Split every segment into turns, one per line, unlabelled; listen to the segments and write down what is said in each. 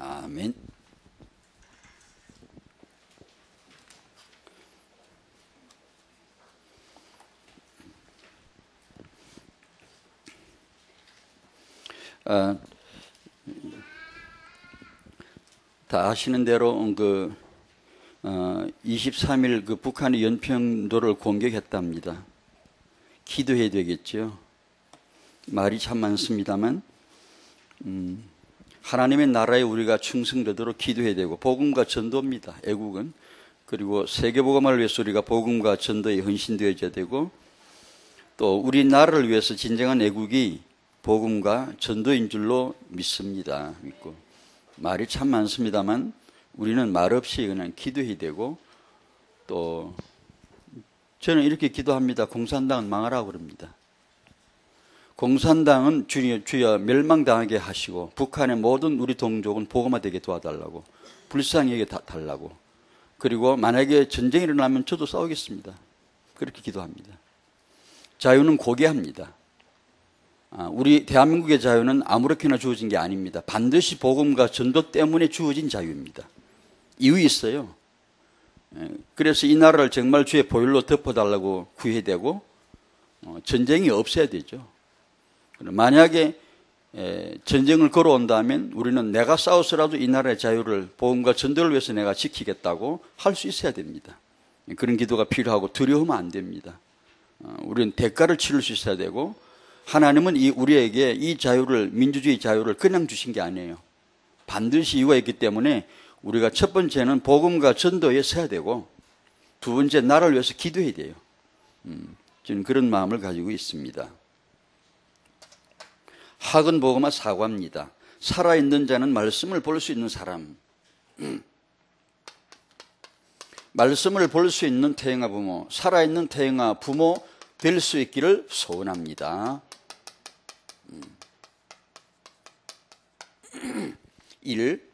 아멘. 다 아시는 대로 23일 북한이 연평도를 공격했답니다. 기도해야 되겠죠. 말이 참 많습니다만 하나님의 나라에 우리가 충성되도록 기도해야 되고, 복음과 전도입니다. 애국은. 그리고 세계복음화를 위해서 우리가 복음과 전도에 헌신되어져야 되고, 또 우리나라를 위해서 진정한 애국이 복음과 전도인 줄로 믿습니다. 믿고. 말이 참 많습니다만 우리는 말없이 그냥 기도해야 되고, 또 저는 이렇게 기도합니다. 공산당은 망하라고 그럽니다. 공산당은 주여 멸망당하게 하시고, 북한의 모든 우리 동족은 복음화되게 도와달라고, 불쌍히 여겨 달라고, 그리고 만약에 전쟁이 일어나면 저도 싸우겠습니다. 그렇게 기도합니다. 자유는 고귀합니다. 우리 대한민국의 자유는 아무렇게나 주어진 게 아닙니다. 반드시 복음과 전도 때문에 주어진 자유입니다. 이유 있어요. 그래서 이 나라를 정말 주의 보혈로 덮어달라고 구해야 되고, 전쟁이 없어야 되죠. 만약에 전쟁을 걸어온다면 우리는 내가 싸워서라도 이 나라의 자유를 복음과 전도를 위해서 내가 지키겠다고 할 수 있어야 됩니다. 그런 기도가 필요하고 두려우면 안 됩니다. 우리는 대가를 치를 수 있어야 되고, 하나님은 우리에게 이 자유를, 민주주의 자유를 그냥 주신 게 아니에요. 반드시 이유가 있기 때문에 우리가 첫 번째는 복음과 전도에 서야 되고, 두 번째 나라를 위해서 기도해야 돼요. 저는 그런 마음을 가지고 있습니다. 학은 복음화 사과입니다. 살아있는 자는 말씀을 볼 수 있는 사람. 말씀을 볼 수 있는 태영아 부모, 살아있는 태영아 부모 될 수 있기를 소원합니다. 1.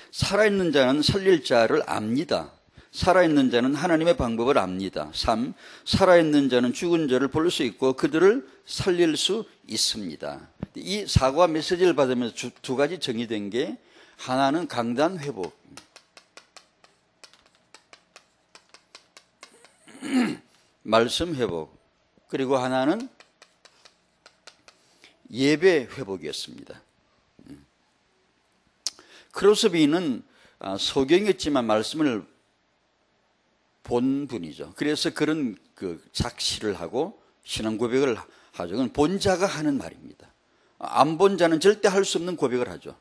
살아있는 자는 살릴 자를 압니다. 살아있는 자는 하나님의 방법을 압니다. 3. 살아있는 자는 죽은 자를 볼 수 있고 그들을 살릴 수 있습니다. 이 사과 메시지를 받으면서 두 가지 정의된 게, 하나는 강단 회복, 말씀 회복, 그리고 하나는 예배 회복이었습니다. 크로스비는 소경이었지만 말씀을 본 분이죠. 그래서 그런 작시를 하고 신앙 고백을 하죠. 그건 본 자가 하는 말입니다. 안 본 자는 절대 할 수 없는 고백을 하죠.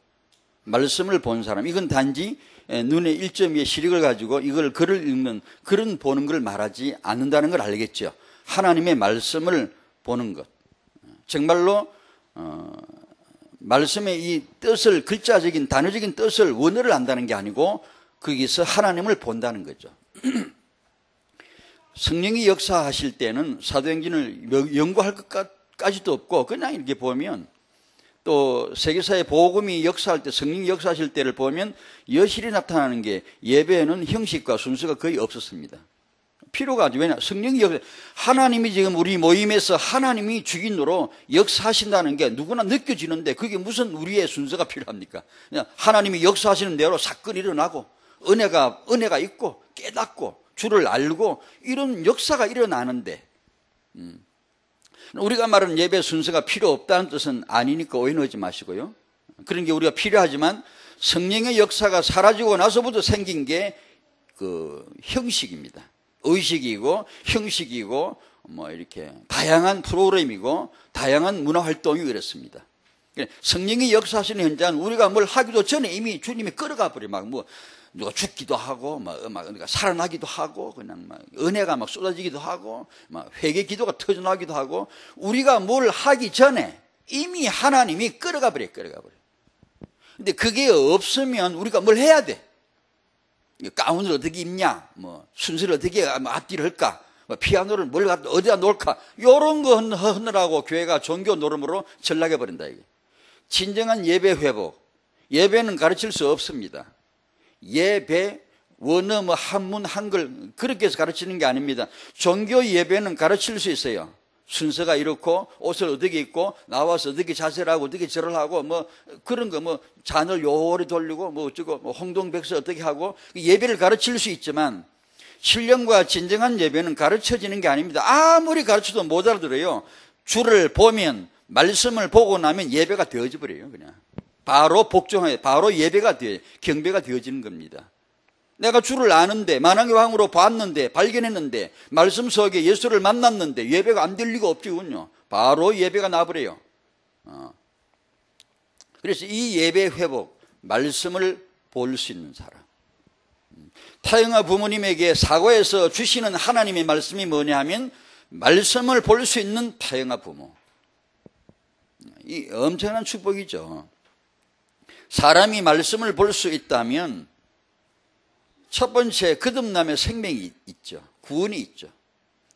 말씀을 본 사람, 이건 단지 눈에 1.2의 시력을 가지고 이걸 글을 읽는 그런 보는 걸 말하지 않는다는 걸 알겠죠. 하나님의 말씀을 보는 것, 정말로 말씀의 이 뜻을, 글자적인 단어적인 뜻을, 원어를 안다는 게 아니고 거기서 하나님을 본다는 거죠. 성령이 역사하실 때는 사도행전을 연구할 것까지도 없고 그냥 이렇게 보면, 또 세계사의 복음이 역사할 때, 성령이 역사하실 때를 보면 여실히 나타나는 게, 예배에는 형식과 순서가 거의 없었습니다. 필요가 아니죠. 왜냐, 성령이 하나님이 지금 우리 모임에서 하나님이 주인으로 역사하신다는 게 누구나 느껴지는데, 그게 무슨 우리의 순서가 필요합니까? 그냥 하나님이 역사하시는 대로 사건이 일어나고, 은혜가 있고 깨닫고 주를 알고, 이런 역사가 일어나는데, 우리가 말하는 예배 순서가 필요 없다는 뜻은 아니니까 오해하지 마시고요. 그런 게 우리가 필요하지만, 성령의 역사가 사라지고 나서부터 생긴 게 형식입니다. 의식이고 형식이고 이렇게 다양한 프로그램이고 다양한 문화 활동이 그렇습니다. 성령이 역사하시는 현장은 우리가 뭘 하기도 전에 이미 주님이 끌어가 버려. 누가 죽기도 하고, 그러니까 살아나기도 하고, 그냥 은혜가 쏟아지기도 하고, 회개 기도가 터져나기도 하고, 우리가 뭘 하기 전에 이미 하나님이 끌어가 버려. 근데 그게 없으면 우리가 뭘 해야 돼? 가운을 어떻게 입냐? 순서를 어떻게 앞뒤를 할까? 피아노를 어디다 놓을까? 요런 거 하느라고 교회가 종교 노름으로 전락해 버린다, 이게. 진정한 예배 회복. 예배는 가르칠 수 없습니다. 예배, 원어, 한문, 한글, 그렇게 해서 가르치는 게 아닙니다. 종교 예배는 가르칠 수 있어요. 순서가 이렇고 옷을 어떻게 입고 나와서 어떻게 자세를 하고 어떻게 절을 하고 뭐 그런 거 뭐 잔을 요리 돌리고 뭐 어쩌고 뭐 홍동백서 어떻게 하고 예배를 가르칠 수 있지만 신령과 진정한 예배는 가르쳐지는 게 아닙니다. 아무리 가르쳐도 못 알아들어요. 줄을 보면 말씀을 보고 나면 예배가 되어져 버려요. 그냥 바로 복종해 바로 예배가 되어 경배가 되어지는 겁니다. 내가 주를 아는데 만왕의 왕으로 봤는데 발견했는데 말씀 속에 예수를 만났는데 예배가 안 될 리가 없지군요. 바로 예배가 나버려요. 그래서 이 예배 회복 말씀을 볼 수 있는 사람. 타영아 부모님에게 사고에서 주시는 하나님의 말씀이 뭐냐 하면 말씀을 볼 수 있는 타영아 부모. 이 엄청난 축복이죠. 사람이 말씀을 볼 수 있다면 첫 번째 거듭남의 생명이 있죠. 구원이 있죠.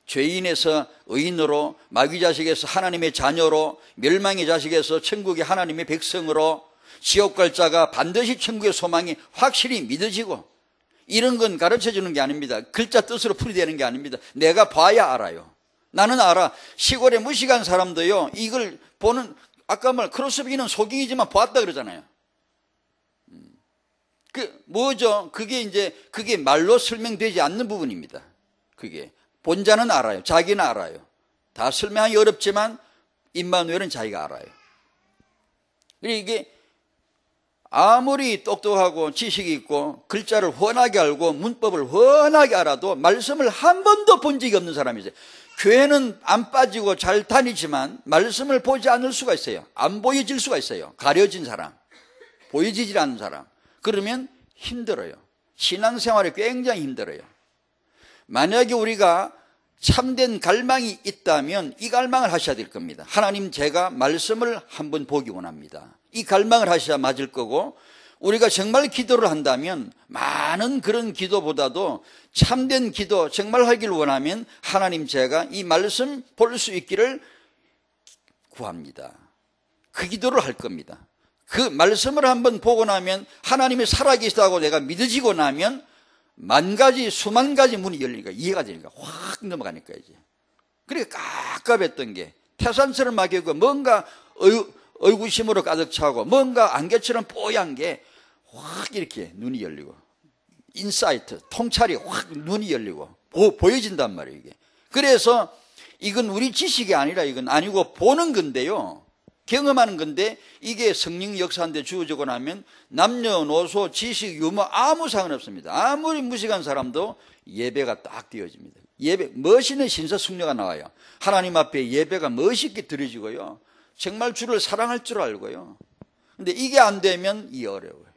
죄인에서 의인으로, 마귀 자식에서 하나님의 자녀로, 멸망의 자식에서 천국의 하나님의 백성으로, 지옥 갈 자가 반드시 천국의 소망이 확실히 믿어지고, 이런 건 가르쳐주는 게 아닙니다. 글자 뜻으로 풀이되는 게 아닙니다. 내가 봐야 알아요. 나는 알아. 시골에 무식한 사람도요, 이걸 보는, 아까 말 크로스비는 소경이지만 보았다 그러잖아요. 뭐죠? 그게 말로 설명되지 않는 부분입니다. 그게. 본자는 알아요. 자기는 알아요. 다 설명하기 어렵지만, 임마누엘은 자기가 알아요. 이게, 아무리 똑똑하고 지식이 있고, 글자를 훤하게 알고, 문법을 훤하게 알아도, 말씀을 한 번도 본 적이 없는 사람이죠. 교회는 안 빠지고 잘 다니지만, 말씀을 보지 않을 수가 있어요. 안 보여질 수가 있어요. 가려진 사람. 보여지질 않는 사람. 그러면 힘들어요. 신앙생활이 굉장히 힘들어요. 만약에 우리가 참된 갈망이 있다면 이 갈망을 하셔야 될 겁니다. 하나님, 제가 말씀을 한번 보기 원합니다. 이 갈망을 하셔야 맞을 거고, 우리가 정말 기도를 한다면 많은 그런 기도보다도 참된 기도 정말 하길 원하면 하나님, 제가 이 말씀 볼 수 있기를 구합니다. 그 기도를 할 겁니다. 그 말씀을 한번 보고 나면 하나님이 살아계시다고 내가 믿어지고 나면 만 가지 수만 가지 문이 열리니까 이해가 되니까 확 넘어가니까 이제. 그러니까 깝깝했던 게 태산처럼 막히고 뭔가 의구심으로 가득 차고 뭔가 안개처럼 뽀얀 게 확 이렇게 눈이 열리고 인사이트 통찰이 확 눈이 열리고 보여진단 말이에요. 이게. 그래서 이건 우리 지식이 아니라 이건 아니고 보는 건데요. 경험하는 건데 이게 성령 역사한테 주어지고 나면 남녀노소 지식 유머 아무 상관없습니다. 아무리 무식한 사람도 예배가 딱 되어집니다. 예배 멋있는 신사숙녀가 나와요. 하나님 앞에 예배가 멋있게 드려지고요. 정말 주를 사랑할 줄 알고요. 근데 이게 안 되면 이 어려워요.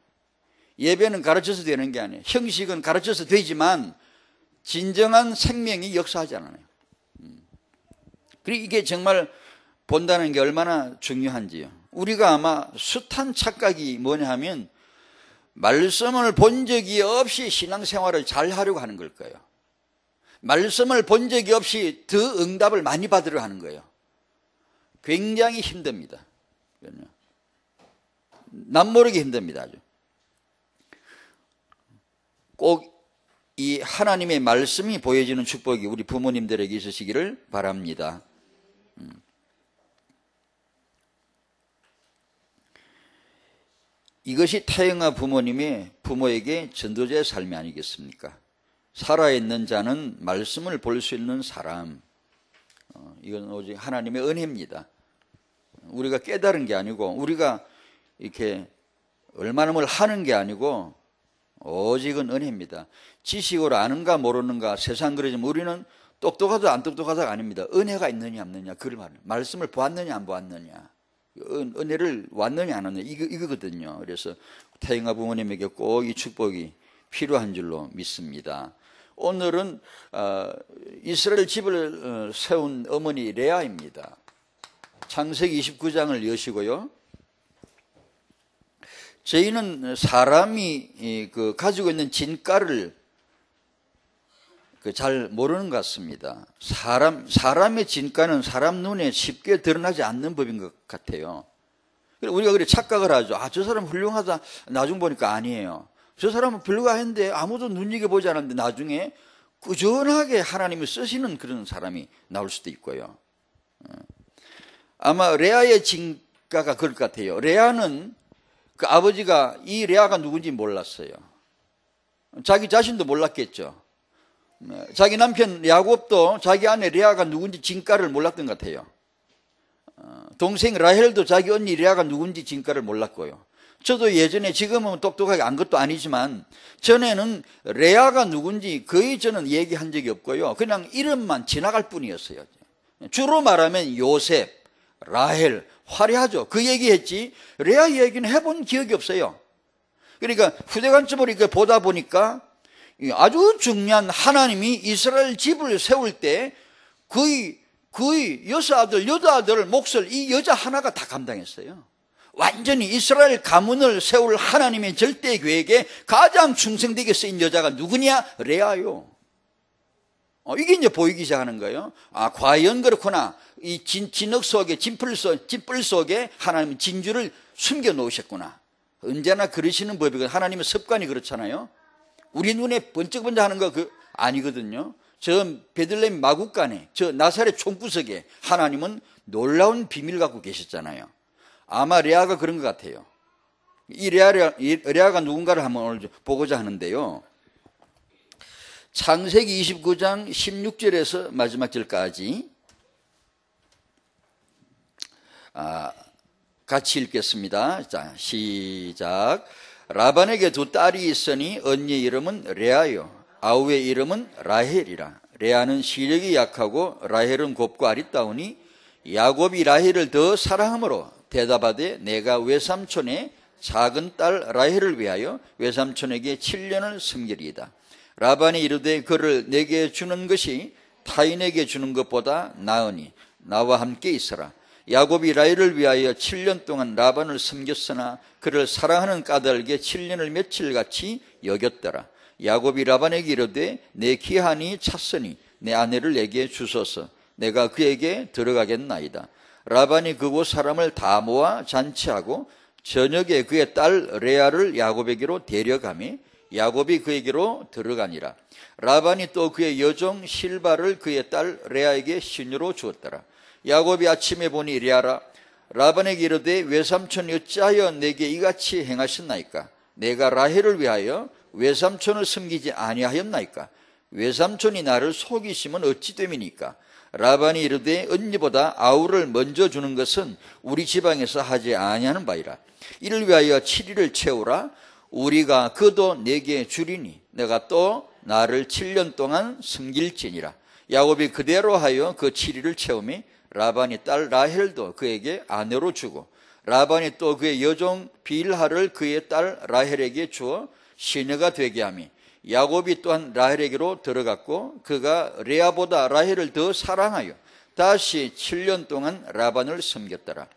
예배는 가르쳐서 되는 게 아니에요. 형식은 가르쳐서 되지만 진정한 생명이 역사하지 않아요. 그리고 이게 정말 본다는 게 얼마나 중요한지요. 우리가 아마 숱한 착각이 뭐냐 하면 말씀을 본 적이 없이 신앙생활을 잘 하려고 하는 걸 거예요. 말씀을 본 적이 없이 더 응답을 많이 받으려 하는 거예요. 굉장히 힘듭니다. 남모르게 힘듭니다. 아주. 꼭 이 하나님의 말씀이 보여지는 축복이 우리 부모님들에게 있으시기를 바랍니다. 이것이 타영아 부모에게 전도자의 삶이 아니겠습니까? 살아있는 자는 말씀을 볼 수 있는 사람. 이건 오직 하나님의 은혜입니다. 우리가 깨달은 게 아니고 우리가 이렇게 얼마나 뭘 하는 게 아니고 오직은 은혜입니다. 지식으로 아는가 모르는가 세상 그러지만 우리는 똑똑하다 안 똑똑하다가 아닙니다. 은혜가 있느냐 없느냐 그걸 말해요. 말씀을 보았느냐 안 보았느냐 은혜를 왔느냐 안 왔느냐 이거거든요. 그래서 타영아 부모님에게 꼭 이 축복이 필요한 줄로 믿습니다. 오늘은 이스라엘 집을 세운 어머니 레아입니다. 창세기 29장을 여시고요. 저희는 사람이 가지고 있는 진가를 잘 모르는 것 같습니다. 사람의 진가는 사람 눈에 쉽게 드러나지 않는 법인 것 같아요. 우리가 그래 착각을 하죠. 저 사람 훌륭하다. 나중 보니까 아니에요. 저 사람은 불가했는데 아무도 눈여겨보지 않았는데 나중에 꾸준하게 하나님이 쓰시는 그런 사람이 나올 수도 있고요. 아마 레아의 진가가 그럴 것 같아요. 레아는 그 아버지가 이 레아가 누군지 몰랐어요. 자기 자신도 몰랐겠죠. 자기 남편 야곱도 자기 아내 레아가 누군지 진가를 몰랐던 것 같아요. 동생 라헬도 자기 언니 레아가 누군지 진가를 몰랐고요. 저도 예전에, 지금은 똑똑하게 안 것도 아니지만 전에는 레아가 누군지 거의 저는 얘기한 적이 없고요. 그냥 이름만 지나갈 뿐이었어요. 주로 말하면 요셉, 라헬, 화려하죠. 그 얘기했지 레아 얘기는 해본 기억이 없어요. 그러니까 후대관점으로 이렇게 보다 보니까 아주 중요한, 하나님이 이스라엘 집을 세울 때 거의 여자 아들 몫을 이 여자 하나가 다 감당했어요. 완전히 이스라엘 가문을 세울 하나님의 절대 계획에 가장 충성되게 쓰인 여자가 누구냐? 레아요. 이게 이제 보이기 시작하는 거예요. 과연 그렇구나. 이 진흙 속에, 진뿔 속에 하나님은 진주를 숨겨 놓으셨구나. 언제나 그러시는 법이거든요. 하나님의 습관이 그렇잖아요. 우리 눈에 번쩍번쩍 하는 거 아니거든요. 저 베들레헴 마구간에, 저 나사렛 총구석에 하나님은 놀라운 비밀 갖고 계셨잖아요. 아마 레아가 그런 것 같아요. 이 레아가 누군가를 한번 오늘 보고자 하는데요. 창세기 29장 16절에서 마지막 절까지 같이 읽겠습니다. 자, 시작. 라반에게 두 딸이 있으니 언니의 이름은 레아요, 아우의 이름은 라헬이라. 레아는 시력이 약하고 라헬은 곱고 아리따우니 야곱이 라헬을 더 사랑함으로 대답하되 내가 외삼촌의 작은 딸 라헬을 위하여 외삼촌에게 7년을 섬기리이다. 라반이 이르되 그를 내게 주는 것이 타인에게 주는 것보다 나으니 나와 함께 있어라. 야곱이 라헬을 위하여 7년 동안 라반을 섬겼으나 그를 사랑하는 까닭에 7년을 며칠같이 여겼더라. 야곱이 라반에게 이르되 내 기한이 찼으니 내 아내를 내게 주소서. 내가 그에게 들어가겠나이다. 라반이 그곳 사람을 다 모아 잔치하고 저녁에 그의 딸 레아를 야곱에게로 데려가매 야곱이 그에게로 들어가니라. 라반이 또 그의 여종 실바를 그의 딸 레아에게 시녀로 주었더라. 야곱이 아침에 보니 레아라. 라반에게 이르되 외삼촌이 어찌하여 내게 이같이 행하셨나이까? 내가 라헬을 위하여 외삼촌을 섬기지 아니하였나이까? 외삼촌이 나를 속이시면 어찌 됨이니까? 라반이 이르되 언니보다 아우를 먼저 주는 것은 우리 지방에서 하지 아니하는 바이라. 이를 위하여 7일을 채우라. 우리가 그도 내게 주리니 내가 또 나를 7년 동안 섬길지니라. 야곱이 그대로 하여 그 7일을 채우매 라반이 딸 라헬도 그에게 아내로 주고 라반이 또 그의 여종 빌하를 그의 딸 라헬에게 주어 시녀가 되게 하며 야곱이 또한 라헬에게로 들어갔고 그가 레아보다 라헬을 더 사랑하여 다시 7년 동안 라반을 섬겼더라.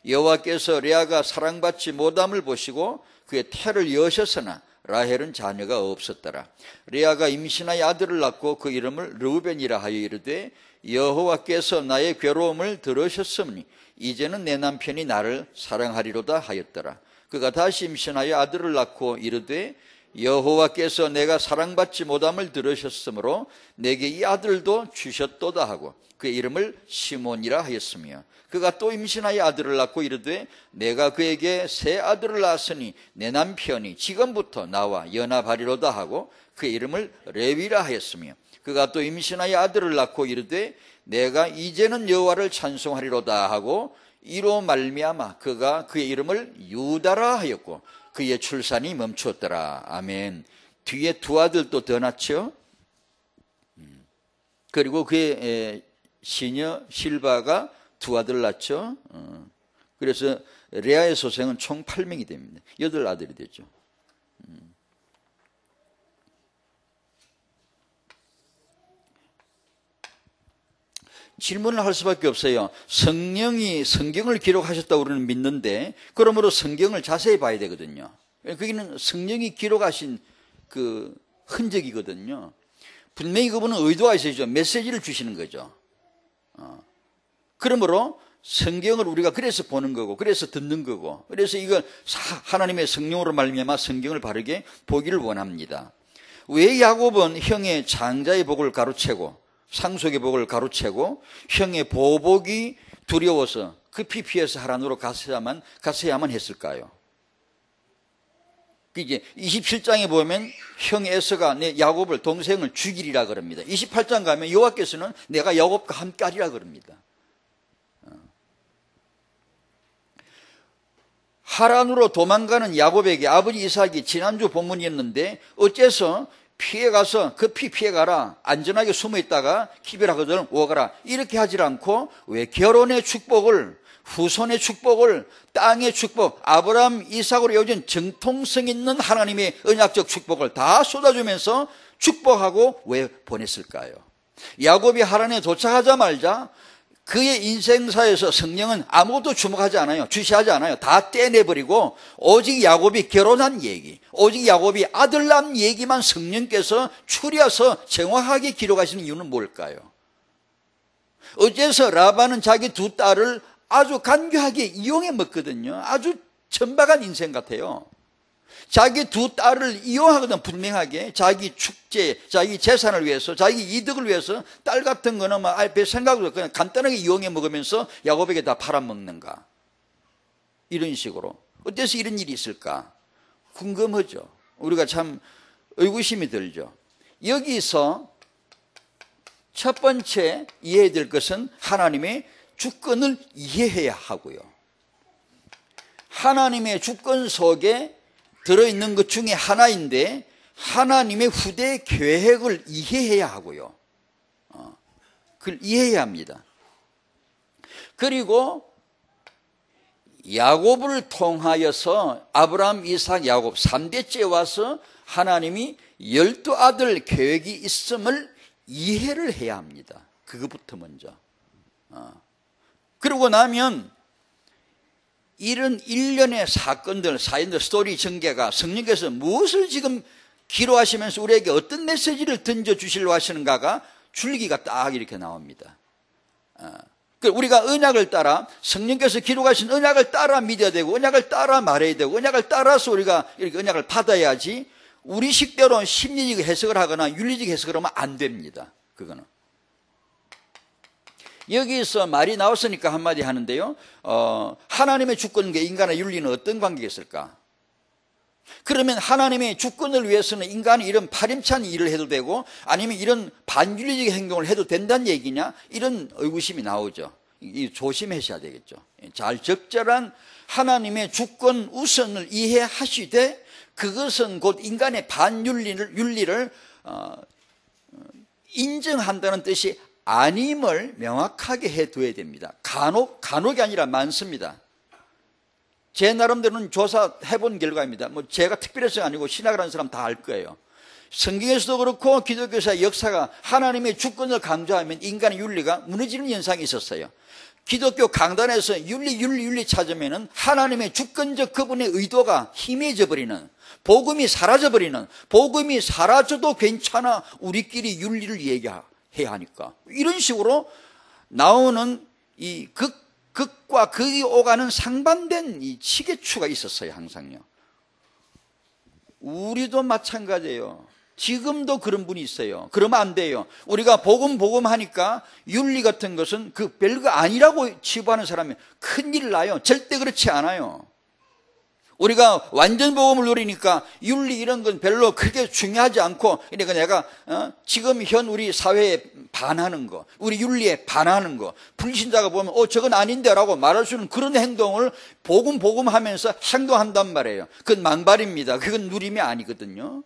여호와께서 레아가 사랑받지 못함을 보시고 그의 태를 여셨으나 라헬은 자녀가 없었더라. 레아가 임신하여 아들을 낳고 그 이름을 르우벤이라 하여 이르되 여호와께서 나의 괴로움을 들으셨으니 이제는 내 남편이 나를 사랑하리로다 하였더라. 그가 다시 임신하여 아들을 낳고 이르되 여호와께서 내가 사랑받지 못함을 들으셨으므로 내게 이 아들도 주셨도다 하고 그의 이름을 시몬이라 하였으며 그가 또 임신하여 아들을 낳고 이르되 내가 그에게 새 아들을 낳았으니 내 남편이 지금부터 나와 연합하리로다 하고 그의 이름을 레위라 하였으며 그가 또 임신하여 아들을 낳고 이르되 내가 이제는 여호와를 찬송하리로다 하고 이로 말미암아 그가 그의 이름을 유다라 하였고 그의 출산이 멈추었더라. 아멘. 뒤에 두 아들도 더 낳죠. 그리고 그의 시녀 실바가 두 아들 낳죠. 그래서 레아의 소생은 총 8명이 됩니다. 8아들이 되죠. 질문을 할 수밖에 없어요. 성령이 성경을 기록하셨다고 우리는 믿는데 그러므로 성경을 자세히 봐야 되거든요. 거기는 성령이 기록하신 그 흔적이거든요. 분명히 그분은 의도가 있어야죠. 메시지를 주시는 거죠. 그러므로 성경을 우리가 그래서 보는 거고 그래서 듣는 거고 그래서 이걸 하나님의 성령으로 말미암아 성경을 바르게 보기를 원합니다. 왜 야곱은 형의 장자의 복을 가로채고 상속의 복을 가로채고 형의 보복이 두려워서 급히 피해서 하란으로 갔어야만 했을까요? 이제 27장에 보면 형 에서가 내 야곱을 동생을 죽이리라 그럽니다. 28장 가면 여호와께서는 내가 야곱과 함께하리라 그럽니다. 하란으로 도망가는 야곱에게 아버지 이삭이 지난주 본문이었는데 어째서 피해가서 급히 피해가라, 안전하게 숨어있다가 기별하거든 오가라 이렇게 하지 않고 왜 결혼의 축복을, 후손의 축복을, 땅의 축복, 아브라함 이삭으로 이어진 정통성 있는 하나님의 언약적 축복을 다 쏟아주면서 축복하고 왜 보냈을까요? 야곱이 하란에 도착하자마자 그의 인생사에서 성령은 아무것도 주목하지 않아요. 주시하지 않아요. 다 떼내버리고 오직 야곱이 결혼한 얘기, 오직 야곱이 아들 낳은 얘기만 성령께서 추려서 정확하게 기록하시는 이유는 뭘까요? 어째서 라반은 자기 두 딸을 아주 간교하게 이용해 먹거든요. 아주 천박한 인생 같아요. 자기 두 딸을 이용하거든, 분명하게. 자기 축제, 자기 재산을 위해서, 자기 이득을 위해서 딸 같은 거는 별 생각도 없고 그냥 간단하게 이용해 먹으면서 야곱에게 다 팔아먹는가. 이런 식으로. 어째서 이런 일이 있을까? 궁금하죠. 우리가 참 의구심이 들죠. 여기서 첫 번째 이해해야 될 것은 하나님의 주권을 이해해야 하고요. 하나님의 주권 속에 들어있는 것 중에 하나인데 하나님의 후대 계획을 이해해야 하고요. 그걸 이해해야 합니다. 그리고 야곱을 통하여서 아브라함, 이삭, 야곱 3대째 와서 하나님이 12아들 계획이 있음을 이해를 해야 합니다. 그것부터 먼저. 그러고 나면 이런 일련의 사건들, 사연들, 스토리 전개가 성령께서 무엇을 지금 기록하시면서 우리에게 어떤 메시지를 던져주시려고 하시는가가 줄기가 딱 이렇게 나옵니다. 우리가 언약을 따라 성령께서 기록하신 언약을 따라 믿어야 되고 언약을 따라 말해야 되고 언약을 따라서 우리가 이렇게 언약을 받아야지 우리 식대로 심리적 해석을 하거나 윤리적 해석을 하면 안 됩니다. 그거는. 여기서 말이 나왔으니까 한마디 하는데요. 하나님의 주권과 인간의 윤리는 어떤 관계가 있을까? 그러면 하나님의 주권을 위해서는 인간이 이런 파렴치한 일을 해도 되고 아니면 이런 반윤리적 행동을 해도 된다는 얘기냐? 이런 의구심이 나오죠. 조심하셔야 되겠죠. 잘 적절한 하나님의 주권 우선을 이해하시되 그것은 곧 인간의 반윤리를 인정한다는 뜻이 아님을 명확하게 해둬야 됩니다. 간혹이 아니라 많습니다. 제 나름대로는 조사해본 결과입니다. 제가 특별해서가 아니고 신학을 하는 사람 다 알 거예요. 성경에서도 그렇고 기독교사의 역사가 하나님의 주권을 강조하면 인간의 윤리가 무너지는 현상이 있었어요. 기독교 강단에서 윤리 찾으면은 하나님의 주권적 그분의 의도가 희미해져 버리는, 복음이 사라져 버리는, 복음이 사라져도 괜찮아 우리끼리 윤리를 얘기해야 하니까 이런 식으로 나오는 이 극과 극이 오가는 상반된 이 시계추가 있었어요. 항상요. 우리도 마찬가지예요. 지금도 그런 분이 있어요. 그러면 안 돼요. 우리가 복음 하니까 윤리 같은 것은 그 별거 아니라고 치부하는 사람이 큰일 나요. 절대 그렇지 않아요. 우리가 완전 복음을 누리니까 윤리 이런 건 별로 크게 중요하지 않고 그러니까 내가 지금 현 우리 사회에 반하는 거, 우리 윤리에 반하는 거, 불신자가 보면 저건 아닌데 라고 말할 수 있는 그런 행동을 복음 하면서 행동한단 말이에요. 그건 망발입니다. 그건 누림이 아니거든요.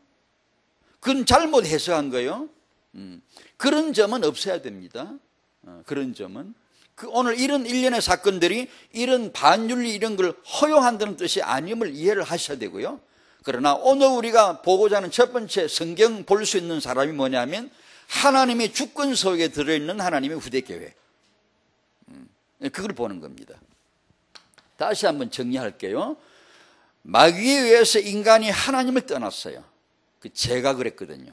그건 잘못 해석한 거예요. 그런 점은 없어야 됩니다. 그런 점은. 오늘 이런 일련의 사건들이 이런 반윤리 이런 걸 허용한다는 뜻이 아님을 이해를 하셔야 되고요. 그러나 오늘 우리가 보고자 하는 첫 번째 성경 볼 수 있는 사람이 뭐냐면 하나님의 주권 속에 들어있는 하나님의 후대 계획. 그걸 보는 겁니다. 다시 한번 정리할게요. 마귀에 의해서 인간이 하나님을 떠났어요. 제가 그랬거든요.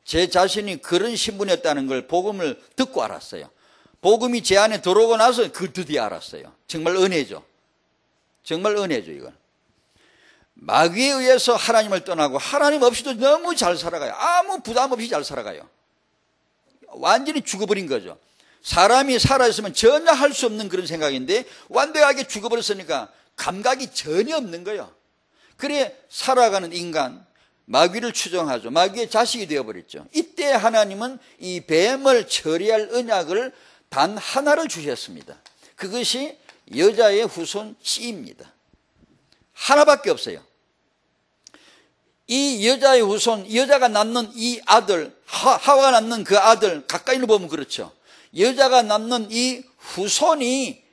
제 자신이 그런 신분이었다는 걸 복음을 듣고 알았어요. 복음이 제 안에 들어오고 나서 그 드디어 알았어요. 정말 은혜죠. 정말 은혜죠, 이건. 마귀에 의해서 하나님을 떠나고 하나님 없이도 너무 잘 살아가요. 아무 부담 없이 잘 살아가요. 완전히 죽어버린 거죠. 사람이 살아있으면 전혀 할 수 없는 그런 생각인데 완벽하게 죽어버렸으니까 감각이 전혀 없는 거예요. 그래 살아가는 인간, 마귀를 추종하죠. 마귀의 자식이 되어버렸죠. 이때 하나님은 이 뱀을 처리할 언약을 단 하나를 주셨습니다. 그것이 여자의 후손 씨입니다. 하나밖에 없어요. 이 여자의 후손, 여자가 낳는 이 아들, 하와가 낳는 그 아들, 가까이로 보면 그렇죠. 여자가 낳는 이 후손이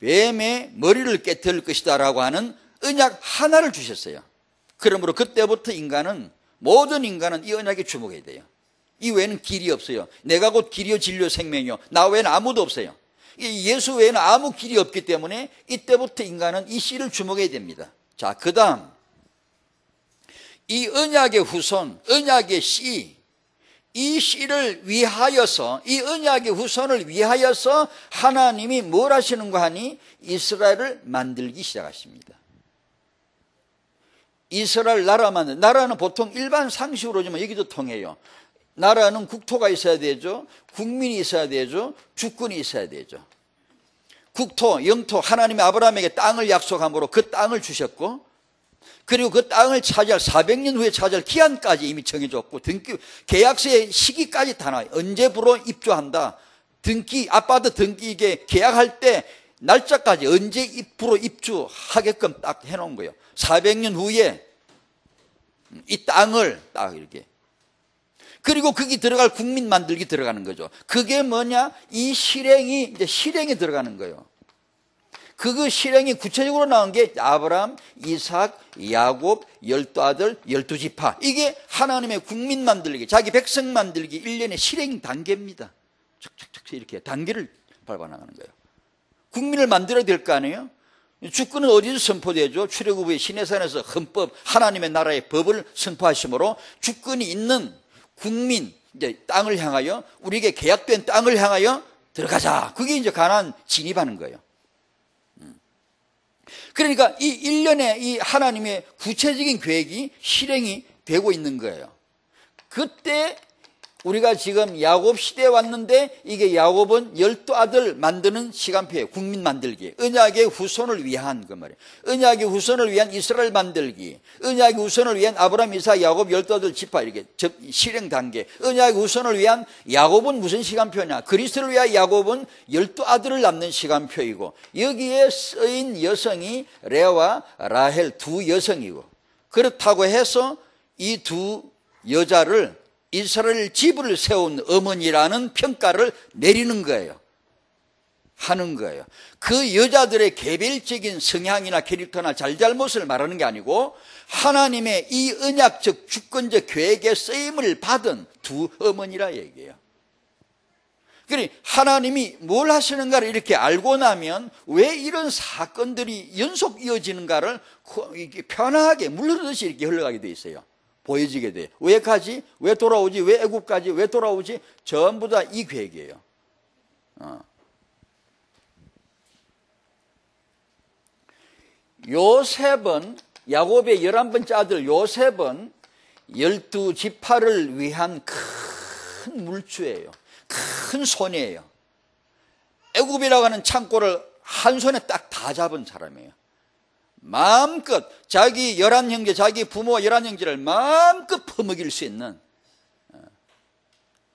뱀의 머리를 깨뜨릴 것이다 라고 하는 언약 하나를 주셨어요. 그러므로 그때부터 모든 인간은 이 언약에 주목해야 돼요. 이 외에는 길이 없어요. 내가 곧 길이요 진리요 생명이요. 나 외에는 아무도 없어요. 예수 외에는 아무 길이 없기 때문에 이때부터 인간은 이 씨를 주목해야 됩니다. 자, 그 다음 이 언약의 후손, 언약의 씨, 이 씨를 위하여서, 이 언약의 후손을 위하여서 하나님이 뭘 하시는가 하니 이스라엘을 만들기 시작하십니다. 이스라엘 나라는 보통 일반 상식으로지만 여기도 통해요. 나라는 국토가 있어야 되죠. 국민이 있어야 되죠. 주권이 있어야 되죠. 국토, 영토, 하나님이 아브라함에게 땅을 약속함으로 그 땅을 주셨고, 그리고 그 땅을 차지할 400년 후에 차지할 기한까지 이미 정해졌고, 계약서의 시기까지 다 나와요. 언제부로 입주한다. 아파트 등기 이게 계약할 때 날짜까지 언제 부로 입주하게끔 딱 해놓은 거예요. 400년 후에 이 땅을 딱 이렇게. 그리고 거기 들어갈 국민 만들기 들어가는 거죠. 그게 뭐냐? 이 이제 실행이 들어가는 거예요. 그 실행이 구체적으로 나온 게 아브라함, 이삭, 야곱, 12아들, 12지파. 이게 하나님의 국민 만들기, 자기 백성 만들기 1년의 실행 단계입니다. 척척척 이렇게 단계를 밟아나가는 거예요. 국민을 만들어야 될 거 아니에요? 주권은 어디서 선포되죠? 출애굽의 시내산에서 헌법, 하나님의 나라의 법을 선포하심으로 주권이 있는 국민, 이제 땅을 향하여, 우리에게 계약된 땅을 향하여 들어가자. 그게 이제 가나안 진입하는 거예요. 그러니까 이 1년의 이 하나님의 구체적인 계획이 실행이 되고 있는 거예요. 그때 우리가 지금 야곱 시대에 왔는데 이게 야곱은 12아들 만드는 시간표예요. 국민 만들기. 언약의 후손을 위한 그 말이에요. 언약의 후손을 위한 이스라엘 만들기. 언약의 후손을 위한 아브라함, 이삭, 야곱 12아들 지파 이렇게 실행 단계. 언약의 후손을 위한 야곱은 무슨 시간표냐? 그리스도를 위한 야곱은 12아들을 낳는 시간표이고 여기에 쓰인 여성이 레아와 라헬 두 여성이고 그렇다고 해서 이 두 여자를 이스라엘 지부를 세운 어머니라는 평가를 내리는 거예요. 하는 거예요. 그 여자들의 개별적인 성향이나 캐릭터나 잘잘못을 말하는 게 아니고 하나님의 이 언약적 주권적 계획에 쓰임을 받은 두 어머니라 얘기해요. 그러니 하나님이 뭘 하시는가를 이렇게 알고 나면 왜 이런 사건들이 연속 이어지는가를 편하게 물흐르듯이 이렇게 흘러가게 돼 있어요. 보여지게 돼. 왜 가지? 왜 돌아오지? 왜 애국가지? 왜 돌아오지? 전부 다 이 계획이에요. 요셉은 야곱의 11번째 아들 요셉은 12지파를 위한 큰 물주예요. 큰 손이에요. 애굽이라고 하는 창고를 한 손에 딱 다 잡은 사람이에요. 마음껏 자기 11형제, 자기 부모 11형제를 마음껏 퍼먹일 수 있는,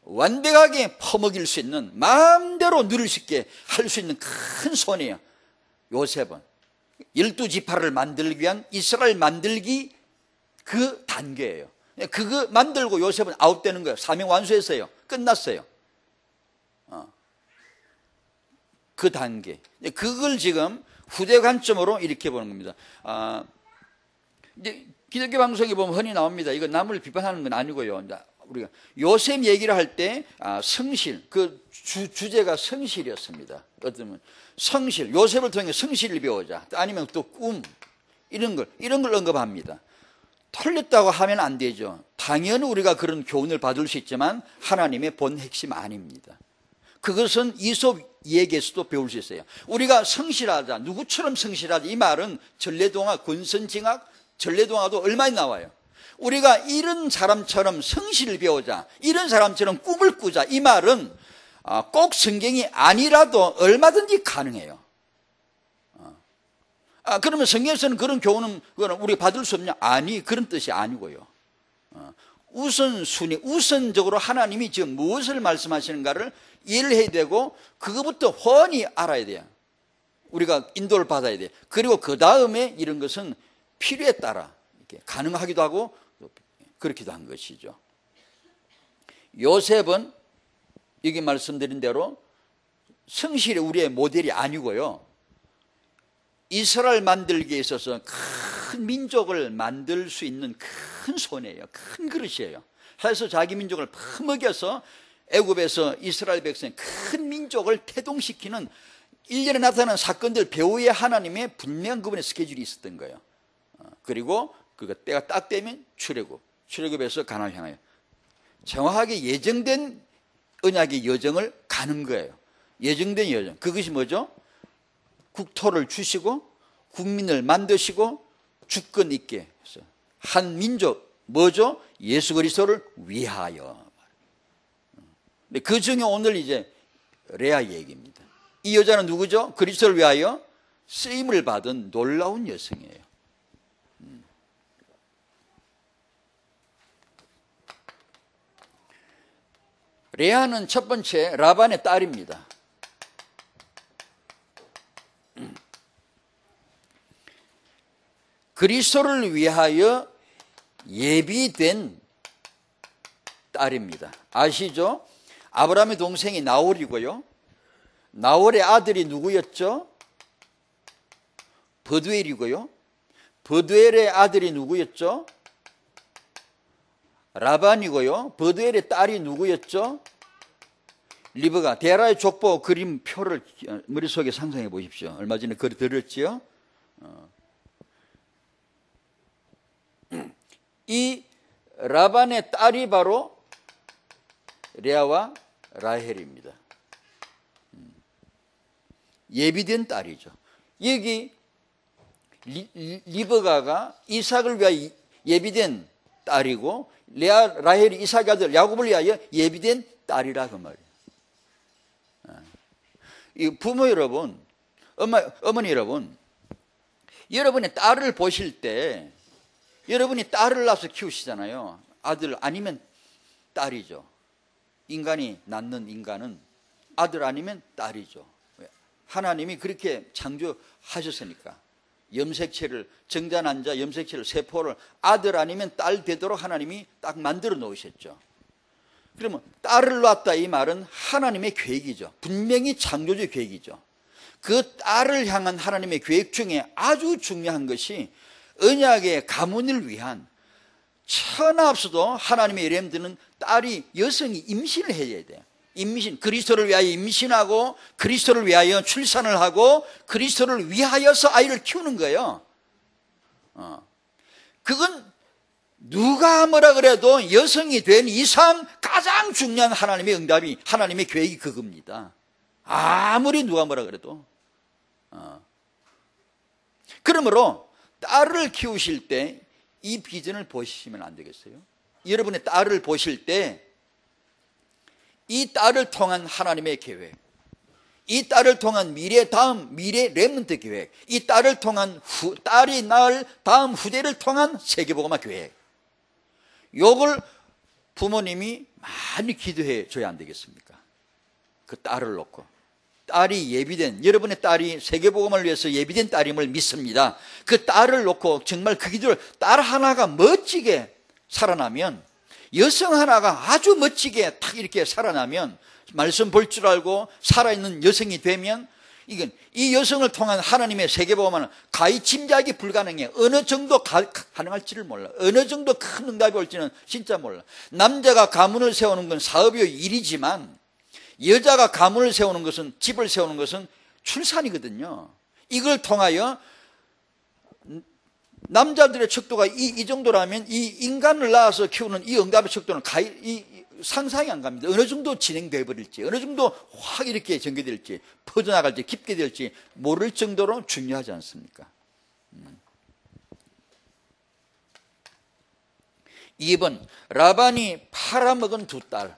완벽하게 퍼먹일 수 있는, 마음대로 누릴 수 있게 할 수 있는 큰 손이에요. 요셉은 12지파를 만들기 위한 이스라엘 만들기 그 단계예요. 그거 만들고 요셉은 아웃되는 거예요. 사명 완수했어요. 끝났어요. 그 단계. 그걸 지금 후대 관점으로 이렇게 보는 겁니다. 이제 기독교 방송에 보면 흔히 나옵니다. 이거 남을 비판하는 건 아니고요. 우리가 요셉 얘기를 할 때 성실, 그 주제가 성실이었습니다. 어쩌면 성실, 요셉을 통해 성실을 배우자. 아니면 또 꿈, 이런 걸 언급합니다. 틀렸다고 하면 안 되죠. 당연히 우리가 그런 교훈을 받을 수 있지만 하나님의 본 핵심 아닙니다. 그것은 이솝 얘기에서도 배울 수 있어요. 우리가 성실하자, 누구처럼 성실하자, 이 말은 전래동화, 권선징악, 전래동화도 얼마나 나와요. 우리가 이런 사람처럼 성실을 배우자, 이런 사람처럼 꿈을 꾸자, 이 말은 꼭 성경이 아니라도 얼마든지 가능해요. 그러면 성경에서는 그런 교훈은 우리가 받을 수 없냐? 아니, 그런 뜻이 아니고요. 우선순위, 우선적으로 하나님이 지금 무엇을 말씀하시는가를 이해를 해야 되고, 그것부터 훤히 알아야 돼요. 우리가 인도를 받아야 돼요. 그리고 그 다음에 이런 것은 필요에 따라 이렇게 가능하기도 하고 그렇기도 한 것이죠. 요셉은 여기 말씀드린 대로 성실이 우리의 모델이 아니고요, 이스라엘 만들기에 있어서 큰 민족을 만들 수 있는 큰 손이에요. 큰 그릇이에요. 그래서 자기 민족을 퍼먹여서 애굽에서 이스라엘 백성의 큰 민족을 태동시키는 일년에 나타나는 사건들 배후에 하나님의 분명한 그분의 스케줄이 있었던 거예요. 그리고 그 때가 딱 되면 출애굽에서 가나안을 향하여 정확하게 예정된 언약의 여정을 가는 거예요. 예정된 여정. 그것이 뭐죠? 국토를 주시고 국민을 만드시고 주권 있게 해서 한 민족, 뭐죠? 예수 그리스도를 위하여. 그 중에 오늘 이제 레아 얘기입니다. 이 여자는 누구죠? 그리스도를 위하여 쓰임을 받은 놀라운 여성이에요. 레아는 첫 번째 라반의 딸입니다. 그리스도를 위하여 예비된 딸입니다. 아시죠? 아브라함의 동생이 나홀이고요, 나홀의 아들이 누구였죠? 버두엘이고요, 버두엘의 아들이 누구였죠? 라반이고요, 버두엘의 딸이 누구였죠? 리브가. 데라의 족보 그림표를 머릿속에 상상해 보십시오. 얼마 전에 글 들었지요? 이 라반의 딸이 바로 레아와 라헬입니다. 예비된 딸이죠. 여기 리브가가 이삭을 위하여 예비된 딸이고, 라헬이 이삭의 아들 야곱을 위하여 예비된 딸이라 그 말이에요. 이 부모 여러분, 어머니 여러분, 여러분의 딸을 보실 때 여러분이 딸을 낳아서 키우시잖아요. 아들 아니면 딸이죠. 인간이 낳는 인간은 아들 아니면 딸이죠. 하나님이 그렇게 창조하셨으니까. 염색체를, 정자난자 염색체를, 세포를 아들 아니면 딸 되도록 하나님이 딱 만들어 놓으셨죠. 그러면 딸을 낳았다, 이 말은 하나님의 계획이죠. 분명히 창조주의 계획이죠. 그 딸을 향한 하나님의 계획 중에 아주 중요한 것이 언약의 가문을 위한, 천하 없어도 하나님의 이름드는 딸이, 여성이 임신을 해야 돼요. 임신, 그리스도를 위하여 임신하고 그리스도를 위하여 출산을 하고 그리스도를 위하여서 아이를 키우는 거예요. 그건 누가 뭐라 그래도 여성이 된 이상 가장 중요한 하나님의 응답이, 하나님의 계획이 그겁니다. 아무리 누가 뭐라 그래도. 그러므로 딸을 키우실 때 이 비전을 보시면 안 되겠어요? 여러분의 딸을 보실 때 이 딸을 통한 하나님의 계획, 이 딸을 통한 미래 렘넌트 계획, 이 딸을 통한 딸이 낳을 다음 후대를 통한 세계복음화 계획, 요걸 부모님이 많이 기도해 줘야 안 되겠습니까? 그 딸을 놓고. 딸이 예비된, 여러분의 딸이 세계복음을 위해서 예비된 딸임을 믿습니다. 그 딸을 놓고 정말 그 기도를, 딸 하나가 멋지게 살아나면, 여성 하나가 아주 멋지게 탁 이렇게 살아나면, 말씀 볼 줄 알고 살아있는 여성이 되면, 이건 이 여성을 통한 하나님의 세계복음은 가히 짐작이 불가능해. 어느 정도 가능할지를 몰라. 어느 정도 큰 응답이 올지는 진짜 몰라. 남자가 가문을 세우는 건 사업의 일이지만, 여자가 가문을 세우는 것은, 집을 세우는 것은 출산이거든요. 이걸 통하여 남자들의 척도가 이 정도라면 이 인간을 낳아서 키우는 이 응답의 척도는 상상이 안 갑니다. 어느 정도 진행되어 버릴지, 어느 정도 확 이렇게 전개될지, 퍼져나갈지, 깊게 될지 모를 정도로 중요하지 않습니까? 2번 라반이 팔아먹은 두 딸.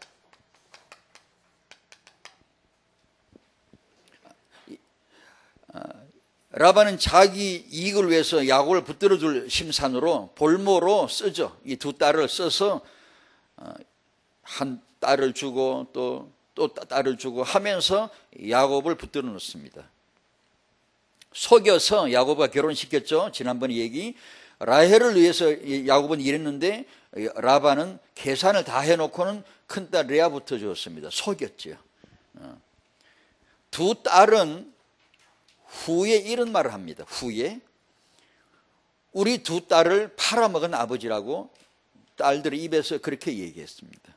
라반은 자기 이익을 위해서 야곱을 붙들어줄 심산으로 볼모로 쓰죠. 이 두 딸을 써서 한 딸을 주고 또 딸을 주고 하면서 야곱을 붙들어 놓습니다. 속여서 야곱과 결혼시켰죠. 지난번에 얘기. 라헬을 위해서 야곱은 일했는데 라반은 계산을 다 해놓고는 큰딸 레아부터 주었습니다. 속였죠. 두 딸은 후에 이런 말을 합니다. 후에 우리 두 딸을 팔아먹은 아버지라고 딸들의 입에서 그렇게 얘기했습니다.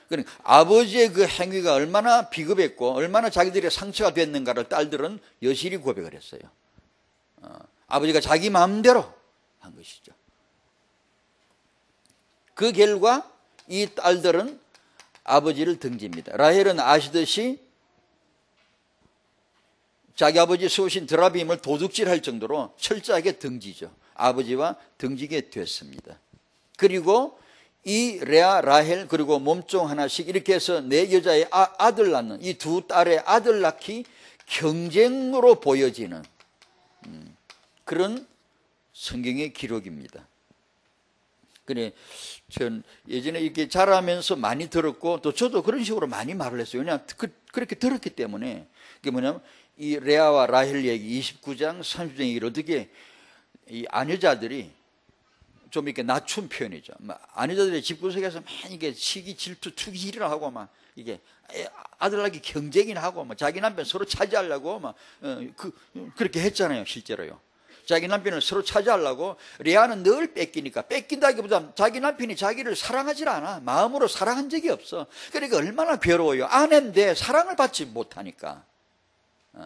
그러니까 아버지의 그 행위가 얼마나 비겁했고 얼마나 자기들의 상처가 됐는가를 딸들은 여실히 고백을 했어요. 아버지가 자기 마음대로 한 것이죠. 그 결과 이 딸들은 아버지를 등집니다. 라헬은 아시듯이 자기 아버지 세우신 드라빔을 도둑질할 정도로 철저하게 등지죠. 아버지와 등지게 됐습니다. 그리고 이 레아, 라헬 그리고 몸종 하나씩 이렇게 해서 네 여자의 아들 낳는 이 두 딸의 아들 낳기 경쟁으로 보여지는 그런 성경의 기록입니다. 그래, 전 예전에 이렇게 자라면서 많이 들었고 또 저도 그런 식으로 많이 말을 했어요. 왜냐하면 그렇게 들었기 때문에. 그게 뭐냐면 이 레아와 라헬 얘기 29장 30장 얘기를 어떻게 이 아내자들이 좀 이렇게 낮춘 표현이죠. 아내자들이 집구석에서 막 이게 시기 질투 투기 일을 하고 막 이게 아들 낳기 경쟁이나 하고 막 자기 남편 서로 차지하려고 막 그렇게 했잖아요. 실제로요. 자기 남편을 서로 차지하려고. 레아는 늘 뺏기니까, 뺏긴다기보다 자기 남편이 자기를 사랑하질 않아. 마음으로 사랑한 적이 없어. 그러니까 얼마나 괴로워요. 아내인데 사랑을 받지 못하니까.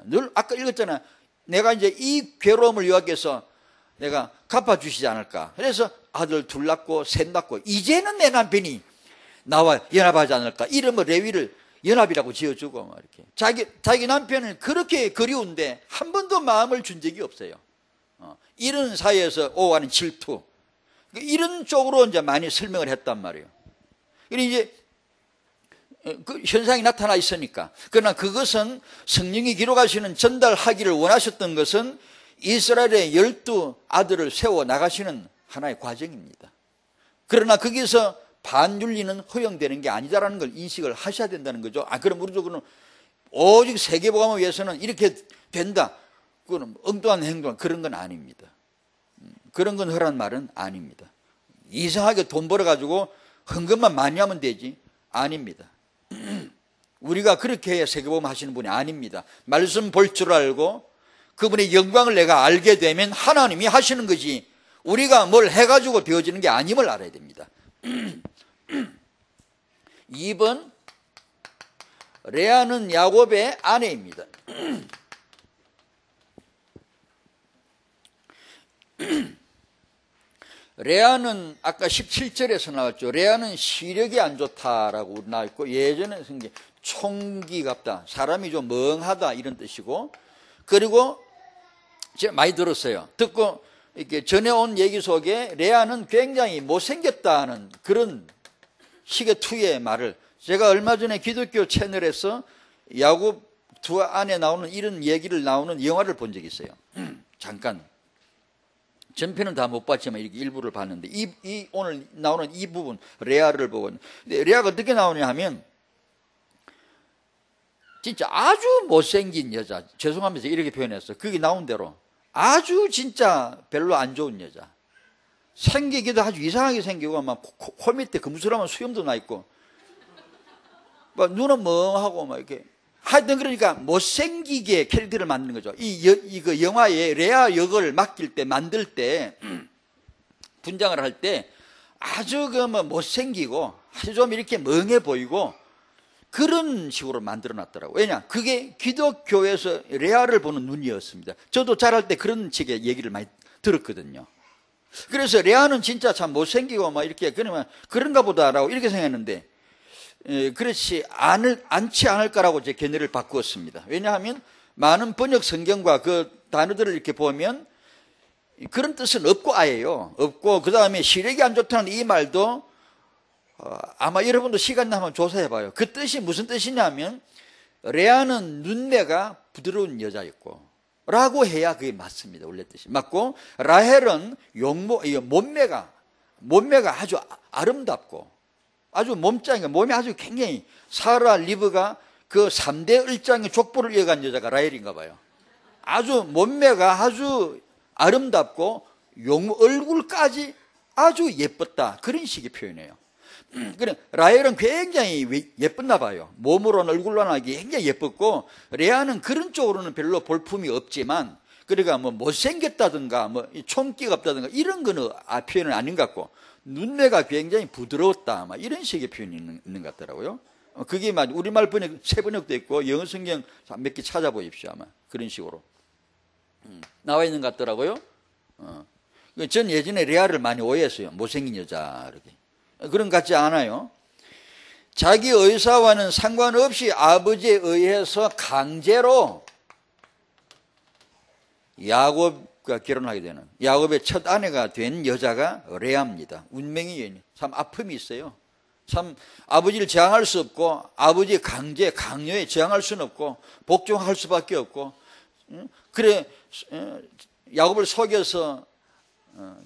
늘 아까 읽었잖아. 내가 이제 이 괴로움을 요약해서 내가 갚아주시지 않을까. 그래서 아들 둘 낳고 셋 낳고 이제는 내 남편이 나와 연합하지 않을까. 이름을 레위를 연합이라고 지어주고 막 이렇게. 자기 남편은 그렇게 그리운데 한 번도 마음을 준 적이 없어요. 이런 사이에서 오가는 질투. 이런 쪽으로 이제 많이 설명을 했단 말이에요. 그리고 이제 그 현상이 나타나 있으니까. 그러나 그것은 성령이 기록하시는 전달하기를 원하셨던 것은 이스라엘의 12 아들을 세워 나가시는 하나의 과정입니다. 그러나 거기서 반윤리는 허용되는 게 아니다라는 걸 인식을 하셔야 된다는 거죠. 그럼 우리도 오직 세계복음을 위해서는 이렇게 된다. 그건 엉뚱한 행동, 그런 건 아닙니다. 그런 건 허란 말은 아닙니다. 이상하게 돈 벌어가지고 헌금만 많이 하면 되지. 아닙니다. 우리가 그렇게 해야 세계복음 하시는 분이 아닙니다. 말씀 볼 줄 알고 그분의 영광을 내가 알게 되면 하나님이 하시는 것이 우리가 뭘 해가지고 되어지는 게 아님을 알아야 됩니다. 2번 레아는 야곱의 아내입니다. 레아는 아까 17절에서 나왔죠. 레아는 시력이 안 좋다라고 나왔고, 예전에 생긴 총기 같다, 사람이 좀 멍하다 이런 뜻이고, 그리고 제가 많이 들었어요. 듣고 이렇게 전해온 얘기 속에 레아는 굉장히 못생겼다는 그런 식의 투의 말을, 제가 얼마 전에 기독교 채널에서 야곱 두 안에 나오는 이런 얘기를 나오는 영화를 본 적이 있어요. 잠깐. 전편은 다 못 봤지만 이렇게 일부를 봤는데 이 오늘 나오는 이 부분 레아를 보고, 근데 레아가 어떻게 나오냐 하면 진짜 아주 못생긴 여자, 죄송합니다 이렇게 표현했어. 거기 나온 대로 아주 진짜 별로 안 좋은 여자, 생기기도 아주 이상하게 생기고 막 코 밑에 금수라만 수염도 나 있고 막 눈은 멍하고 막 이렇게 하여튼 그러니까 못생기게 캐릭터를 만드는 거죠. 그 영화에 레아 역을 맡길 때, 만들 때, 분장을 할 때 아주 못생기고 아주 좀 이렇게 멍해 보이고 그런 식으로 만들어 놨더라고요. 왜냐? 그게 기독교에서 레아를 보는 눈이었습니다. 저도 자랄 때 그런 식의 얘기를 많이 들었거든요. 그래서 레아는 진짜 참 못생기고 막 이렇게 그런가 보다라고 이렇게 생각했는데, 그렇지 않지 않을까라고 제 견해를 바꾸었습니다. 왜냐하면 많은 번역 성경과 그 단어들을 이렇게 보면 그런 뜻은 없고 아예요. 없고 그 다음에 시력이 안 좋다는 이 말도 아마 여러분도 시간 나면 조사해봐요. 그 뜻이 무슨 뜻이냐면 레아는 눈매가 부드러운 여자였고 라고 해야 그게 맞습니다. 원래 뜻이 맞고 라헬은 몸매가 아주 아름답고 아주 몸이 아주 굉장히 사라 리브가 그 3대 을장의 족보를 이어간 여자가 라헬인가 봐요. 아주 몸매가 아주 아름답고 얼굴까지 아주 예뻤다. 그런 식의 표현이에요. 그래 라헬은 굉장히 예뻤나 봐요. 몸으로는 얼굴로는 굉장히 예뻤고 레아는 그런 쪽으로는 별로 볼품이 없지만 그러니까 뭐 못생겼다든가 뭐 총기가 없다든가 이런 거는 표현은 아닌 것 같고 눈매가 굉장히 부드러웠다. 막 이런 식의 표현이 있는 것 같더라고요. 그게 우리말 번역 새 번역도 있고 영어 성경 몇 개 찾아보십시오. 아마 그런 식으로 나와 있는 것 같더라고요. 전 예전에 레아를 많이 오해했어요. 못생긴 여자 이렇게. 그런 것 같지 않아요. 자기 의사와는 상관없이 아버지에 의해서 강제로 야곱과 결혼하게 되는 야곱의 첫 아내가 된 여자가 레아입니다. 운명의 여인. 참 아픔이 있어요. 참 아버지를 저항할 수 없고 아버지의 강요에 저항할 수는 없고 복종할 수밖에 없고 그래 야곱을 속여서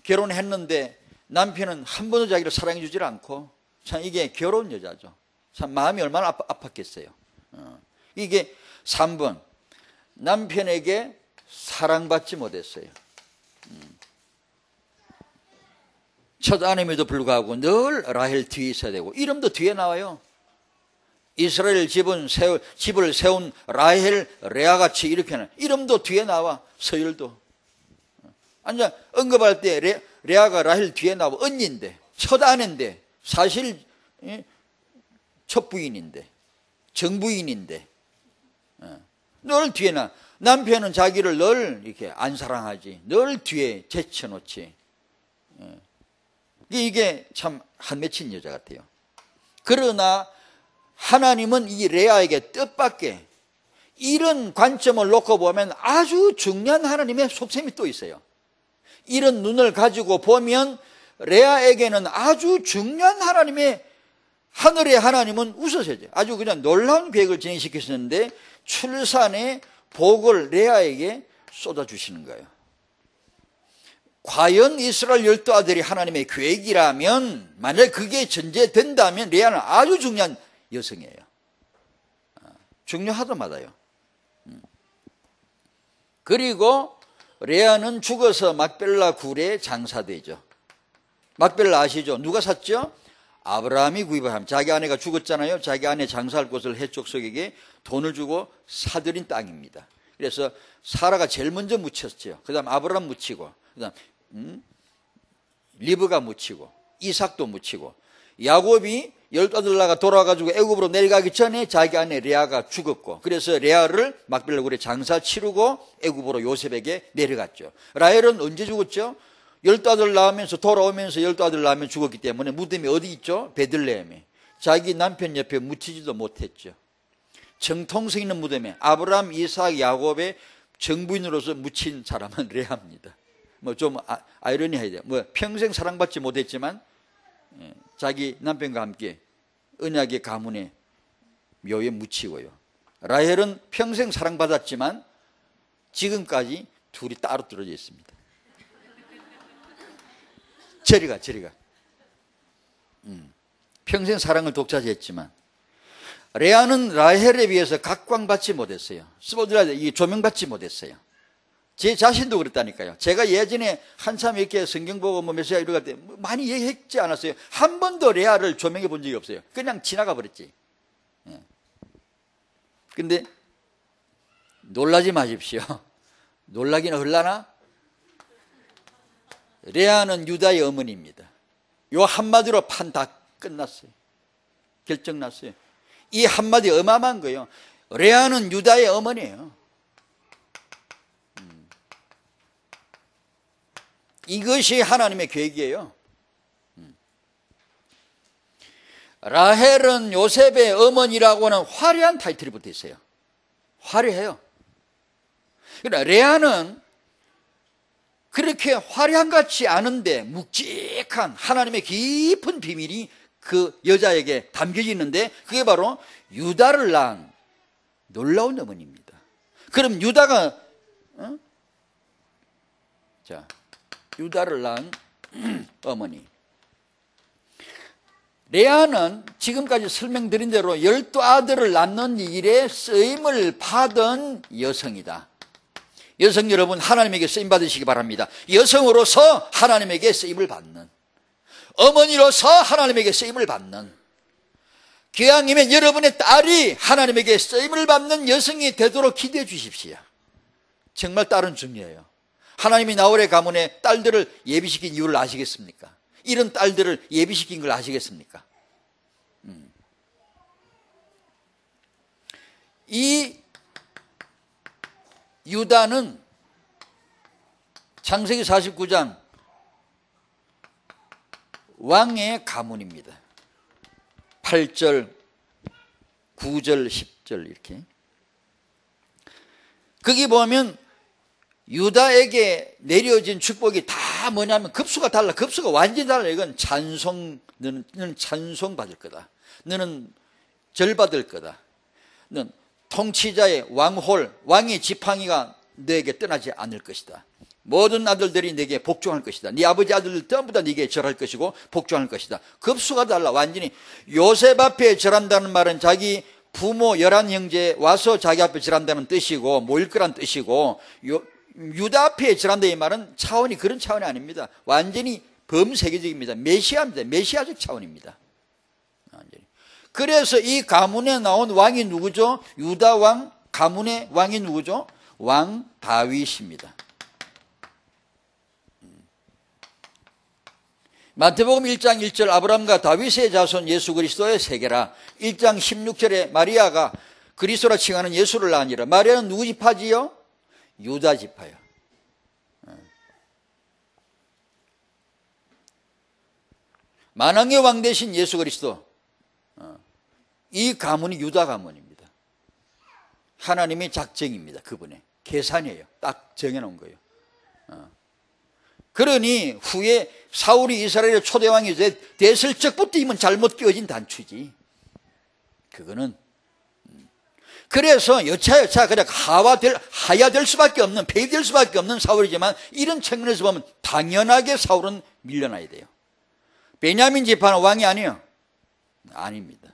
결혼했는데 남편은 한 번도 자기를 사랑해 주질 않고 참 이게 괴로운 여자죠. 참 마음이 얼마나 아팠겠어요. 이게 3번 남편에게 사랑받지 못했어요. 첫 아내임에도 불구하고 늘 라헬 뒤에 있어야 되고 이름도 뒤에 나와요. 이스라엘 집을 세운 라헬 레아같이 이렇게는 이름도 뒤에 나와. 서열도 아니 언급할 때 레아가 라헬 뒤에 나와. 언니인데 첫 아내인데 사실 첫 부인인데 정부인인데 늘 뒤에 나. 남편은 자기를 늘 이렇게 안 사랑하지. 늘 뒤에 제쳐놓지. 이게 참 한 맺힌 여자 같아요. 그러나 하나님은 이 레아에게 뜻밖의 이런 관점을 놓고 보면 아주 중요한 하나님의 속셈이 또 있어요. 이런 눈을 가지고 보면 레아에게는 아주 중요한 하늘의 하나님은 웃으셔야죠. 아주 그냥 놀라운 계획을 진행시키셨는데 출산의 복을 레아에게 쏟아주시는 거예요. 과연 이스라엘 12아들이 하나님의 계획이라면 만약 그게 전제된다면 레아는 아주 중요한 여성이에요. 중요하다마다요. 그리고 레아는 죽어서 막벨라 굴에 장사되죠. 막벨라 아시죠? 누가 샀죠? 아브라함이 구입을 합니다. 자기 아내가 죽었잖아요. 자기 아내 장사할 곳을 해족속에게 돈을 주고 사들인 땅입니다. 그래서 사라가 제일 먼저 묻혔죠. 그 다음 아브라함 묻히고 그 다음 리브가 묻히고 이삭도 묻히고 야곱이 12아들 나가 돌아가지고 애굽으로 내려가기 전에 자기 아내 레아가 죽었고 그래서 레아를 막벨라 굴에 장사 치르고 애굽으로 요셉에게 내려갔죠. 라헬은 언제 죽었죠? 12아들 낳으면서 돌아오면서 12아들 낳으면 죽었기 때문에 무덤이 어디 있죠? 베들레헴에. 자기 남편 옆에 묻히지도 못했죠. 정통성 있는 무덤에 아브라함, 이삭, 야곱의 정부인으로서 묻힌 사람은 레아입니다. 뭐 좀 아이러니해야 돼요. 뭐 평생 사랑받지 못했지만 자기 남편과 함께 언약의 가문에 묘에 묻히고요. 라헬은 평생 사랑받았지만 지금까지 둘이 따로 떨어져 있습니다. 저리가 평생 사랑을 독차지했지만 레아는 라헬에 비해서 각광받지 못했어요. 스포트라이트 조명받지 못했어요. 제 자신도 그랬다니까요. 제가 예전에 한참 이렇게 성경 보고 뭐 메시아 이러고 할 때 많이 얘기했지 않았어요? 한 번도 레아를 조명해 본 적이 없어요. 그냥 지나가 버렸지. 근데 놀라지 마십시오. 놀라기는 흘라나? 레아는 유다의 어머니입니다. 요 한마디로 판 다 끝났어요. 결정 났어요. 이 한마디 어마어마한 거예요. 레아는 유다의 어머니예요. 이것이 하나님의 계획이에요. 라헬은 요셉의 어머니라고는 화려한 타이틀이 붙어 있어요. 화려해요. 그러나 레아는 그렇게 화려한 것 같지 않은데 묵직한 하나님의 깊은 비밀이 그 여자에게 담겨져 있는데, 그게 바로 유다를 낳은 놀라운 어머니입니다. 그럼 유다가 유다를 낳은 어머니, 레아는 지금까지 설명드린 대로 12아들을 낳는 일에 쓰임을 받은 여성이다. 여성 여러분, 하나님에게 쓰임 받으시기 바랍니다. 여성으로서 하나님에게 쓰임을 받는, 어머니로서 하나님에게 쓰임을 받는, 기왕이면 여러분의 딸이 하나님에게 쓰임을 받는 여성이 되도록 기도해 주십시오. 정말 딸은 중요해요. 하나님이 나홀의 가문에 딸들을 예비시킨 이유를 아시겠습니까? 이런 딸들을 예비시킨 걸 아시겠습니까? 이 유다는 창세기 49장 왕의 가문입니다. 8절, 9절, 10절 이렇게. 거기 보면 유다에게 내려진 축복이 다 뭐냐면 급수가 달라. 급수가 완전히 달라. 이건 너는 찬송 받을 거다. 너는 절 받을 거다. 너는 통치자의 왕홀, 왕의 지팡이가 너에게 떠나지 않을 것이다. 모든 아들들이 내게 복종할 것이다. 네 아버지 아들들 전부 다 네게 절할 것이고 복종할 것이다. 급수가 달라. 완전히 요셉 앞에 절한다는 말은 자기 부모 11형제 와서 자기 앞에 절한다는 뜻이고 모일 거란 뜻이고, 유다 앞에 절한다 이 말은 차원이 그런 차원이 아닙니다. 완전히 범세계적입니다. 메시아입니다. 메시아적 차원입니다. 완전히. 그래서 이 가문에 나온 왕이 누구죠? 유다 왕 가문의 왕이 누구죠? 왕 다윗입니다. 마태복음 1장 1절 아브라함과 다윗의 자손 예수 그리스도의 세계라. 1장 16절에 마리아가 그리스도라 칭하는 예수를 낳으니라. 마리아는 누구 지파지요? 유다 지파요. 만왕의 왕 대신 예수 그리스도, 이 가문이 유다 가문입니다. 하나님의 작정입니다. 그분의 계산이에요. 딱 정해놓은 거예요. 그러니 후에 사울이 이스라엘의 초대왕이 됐을 적부터 이면 잘못 끼워진 단추지. 그거는 그래서 여차여차 그냥 하야 될 수밖에 없는, 폐위될 수밖에 없는 사울이지만, 이런 측면에서 보면 당연하게 사울은 밀려나야 돼요. 베냐민 지파는 왕이 아니에요. 아닙니다.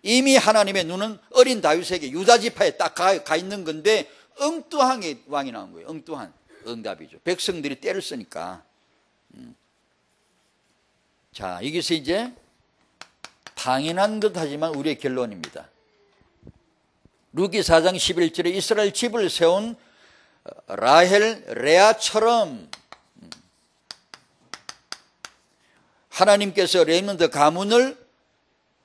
이미 하나님의 눈은 어린 다윗에게 유다 지파에 딱 가 있는 건데 엉뚱하게 왕이 나온 거예요. 엉뚱한 응답이죠. 백성들이 때를 쓰니까. 자, 여기서 이제 당연한 듯 하지만 우리의 결론입니다. 루기 4장 11절에 이스라엘 집을 세운 라헬, 레아처럼 하나님께서 렘넌트 가문을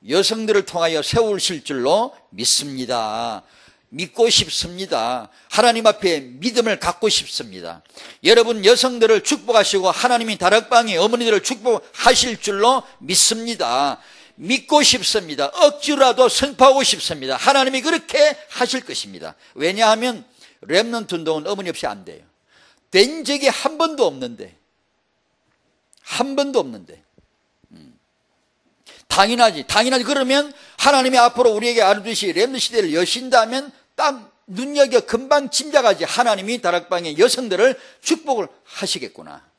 여성들을 통하여 세우실 줄로 믿습니다. 믿고 싶습니다. 하나님 앞에 믿음을 갖고 싶습니다. 여러분 여성들을 축복하시고 하나님이 다락방의 어머니들을 축복하실 줄로 믿습니다. 믿고 싶습니다. 억지로라도 선포하고 싶습니다. 하나님이 그렇게 하실 것입니다. 왜냐하면 렘넌트 운동은 어머니 없이 안 돼요. 된 적이 한 번도 없는데, 한 번도 없는데. 당연하지. 그러면 하나님이 앞으로 우리에게 아르듯이 렘넌트 시대를 여신다면 딱 눈여겨 금방 짐작하지. 하나님이 다락방의 여성들을 축복을 하시겠구나.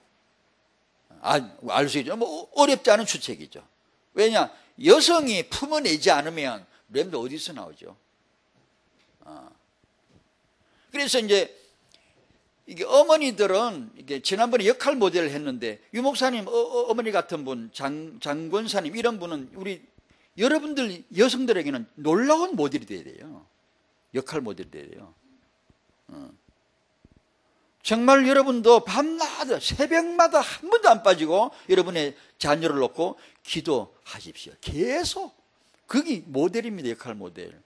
알 수 있죠. 뭐 어렵지 않은 추측이죠. 왜냐? 여성이 품어내지 않으면 렘넌트 어디서 나오죠? 그래서 이제 이게 어머니들은 이게 지난번에 역할 모델을 했는데, 유 목사님 어머니 같은 분, 장권사님 이런 분은 우리 여러분들 여성들에게는 놀라운 모델이 돼야 돼요. 역할 모델이 돼야 돼요. 정말 여러분도 밤마다 새벽마다 한 번도 안 빠지고 여러분의 자녀를 놓고 기도하십시오. 계속. 그게 모델입니다. 역할 모델.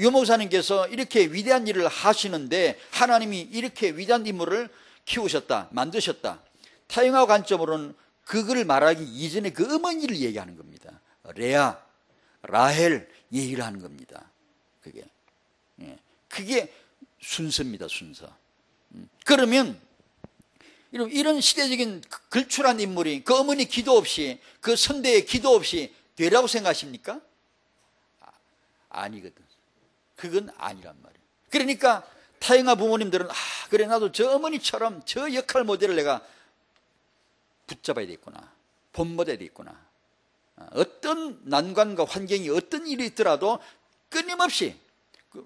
유 목사님께서 이렇게 위대한 일을 하시는데 하나님이 이렇게 위대한 인물을 키우셨다, 만드셨다. 타영화 관점으로는 그걸 말하기 이전에 그 어머니를 얘기하는 겁니다. 레아, 라헬 얘기를 하는 겁니다. 그게 순서입니다. 순서. 그러면 이런 시대적인 걸출한 인물이 그 어머니 기도 없이, 그 선대의 기도 없이 되라고 생각하십니까? 아니거든. 그건 아니란 말이에요. 그러니까 타영아 부모님들은 그래 나도 저 어머니처럼 저 역할 모델을 내가 붙잡아야 되겠구나, 본받아야 되겠구나. 어떤 난관과 환경이 어떤 일이 있더라도 끊임없이,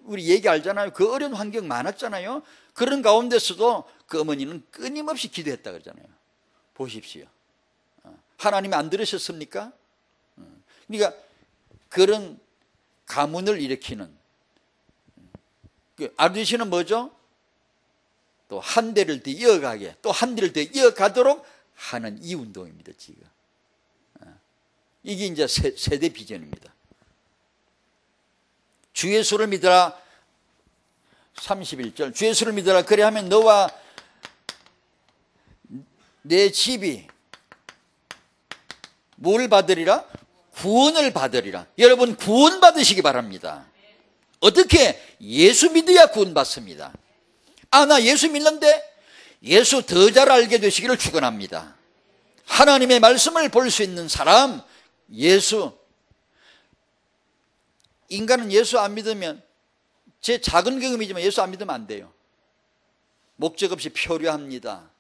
우리 얘기 알잖아요. 그 어려운 환경 많았잖아요. 그런 가운데서도 그 어머니는 끊임없이 기도했다 그러잖아요. 보십시오. 하나님이 안 들으셨습니까? 그러니까 그런 가문을 일으키는, RUTC는 뭐죠? 또 한 대를 더 이어가게, 또 한 대를 더 이어가도록 하는 이 운동입니다, 지금. 이게 이제 세대 비전입니다. 주 예수를 믿어라. 31절. 주 예수를 믿어라. 그래 하면 너와 내 집이 뭘 받으리라? 구원을 받으리라. 여러분, 구원 받으시기 바랍니다. 어떻게? 예수 믿어야 구원 받습니다. 나 예수 믿는데, 예수 더 잘 알게 되시기를 축원합니다. 하나님의 말씀을 볼 수 있는 사람, 예수. 인간은 예수 안 믿으면, 제 작은 경험이지만 예수 안 믿으면 안 돼요. 목적 없이 표류합니다.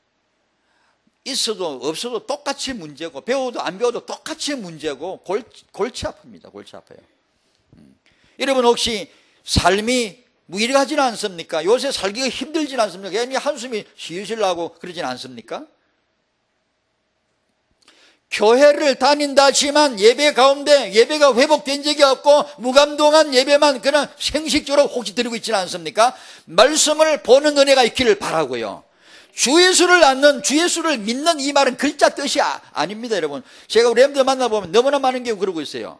있어도 없어도 똑같이 문제고, 배워도 안 배워도 똑같이 문제고, 골치 아픕니다. 골치 아파요. 여러분, 혹시 삶이 무기력하지는 않습니까? 요새 살기가 힘들지는 않습니까? 괜히 한숨이 실실 나고 그러지는 않습니까? 교회를 다닌다 하지만 예배 가운데 예배가 회복된 적이 없고 무감동한 예배만 그냥 생식적으로 혹시 드리고 있지는 않습니까? 말씀을 보는 은혜가 있기를 바라고요. 주 예수를 아는, 주 예수를 믿는 이 말은 글자 뜻이 아닙니다, 여러분. 제가 우리 렘들 만나보면 너무나 많은 게 그러고 있어요.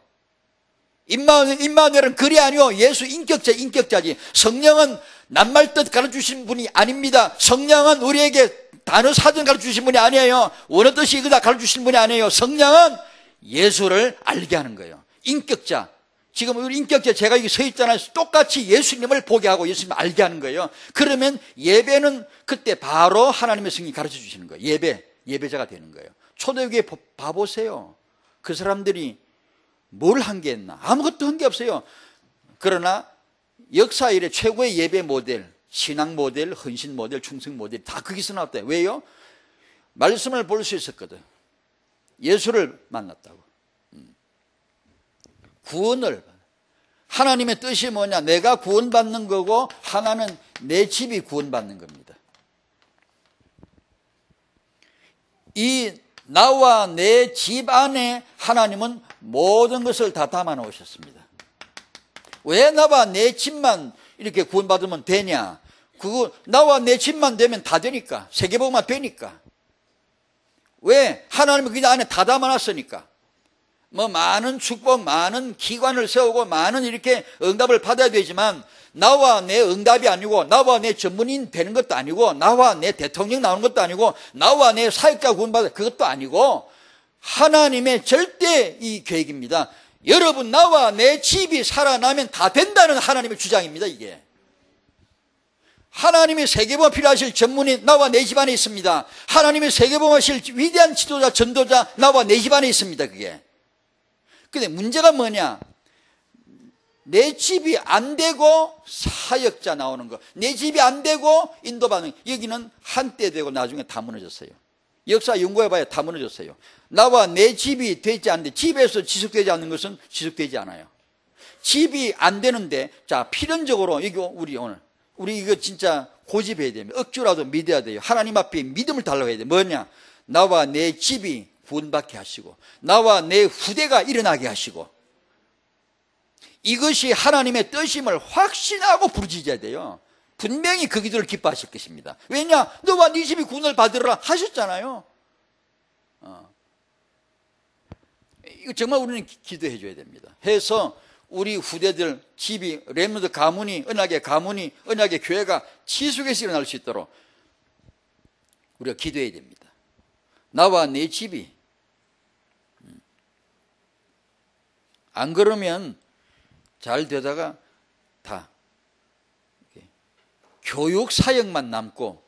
임마누엘은 글이 아니요, 예수 인격자지. 성령은 낱말 뜻 가르쳐주신 분이 아닙니다. 성령은 우리에게 단어 사전 가르쳐주신 분이 아니에요. 원어 뜻이 이거다 가르쳐주신 분이 아니에요. 성령은 예수를 알게 하는 거예요. 인격자. 지금 우리 인격자 제가 여기 서 있잖아요. 똑같이 예수님을 보게 하고 예수님을 알게 하는 거예요. 그러면 예배는 그때 바로 하나님의 성령이 가르쳐 주시는 거예요. 예배자가 되는 거예요. 초대교회 봐보세요. 그 사람들이 뭘 한 게 있나? 아무것도 한 게 없어요. 그러나 역사 이래 최고의 예배 모델, 신앙 모델, 헌신 모델, 충성 모델 다 거기서 나왔대요. 왜요? 말씀을 볼 수 있었거든. 예수를 만났다고. 구원을. 하나님의 뜻이 뭐냐? 내가 구원받는 거고 하나는 내 집이 구원받는 겁니다. 이 나와 내 집 안에 하나님은 모든 것을 다 담아 놓으셨습니다. 왜 나와 내 집만 이렇게 구원받으면 되냐? 그거 나와 내 집만 되면 다 되니까. 세계복음화 되니까. 왜? 하나님은 그 안에 다 담아놨으니까. 많은 축복, 많은 기관을 세우고 많은 이렇게 응답을 받아야 되지만 나와 내 응답이 아니고 나와 내 전문인 되는 것도 아니고 나와 내 대통령 나오는 것도 아니고 나와 내 사역자 구원받는 그것도 아니고 하나님의 절대 이 계획입니다. 여러분, 나와 내 집이 살아나면 다 된다는 하나님의 주장입니다. 이게 하나님의 세계복음 필요하실 전문인 나와 내 집 안에 있습니다. 하나님의 세계복음 하실 위대한 지도자 전도자 나와 내 집 안에 있습니다. 그게. 근데 문제가 뭐냐? 내 집이 안 되고 사역자 나오는 거, 내 집이 안 되고 인도받는, 여기는 한때 되고 나중에 다 무너졌어요. 역사 연구해봐야 다 무너졌어요. 나와 내 집이 되지 않는데, 집에서 지속되지 않는 것은 지속되지 않아요. 집이 안 되는데, 자, 필연적으로 이거 우리 이거 진짜 고집해야 됩니다. 억지로라도 믿어야 돼요. 하나님 앞에 믿음을 달라고 해야 돼요. 뭐냐? 나와 내 집이 구원받게 하시고 나와 내 후대가 일어나게 하시고, 이것이 하나님의 뜻임을 확신하고 부르짖어야 돼요. 분명히 그 기도를 기뻐하실 것입니다. 왜냐? 너와 네 집이 구원을 받으라 하셨잖아요. 이거 정말 우리는 기도해 줘야 됩니다. 해서 우리 후대들 집이, 렘넌트 가문이, 언약의 교회가 지속해서 일어날 수 있도록 우리가 기도해야 됩니다. 나와 내 집이. 안 그러면 잘 되다가 다 교육 사역만 남고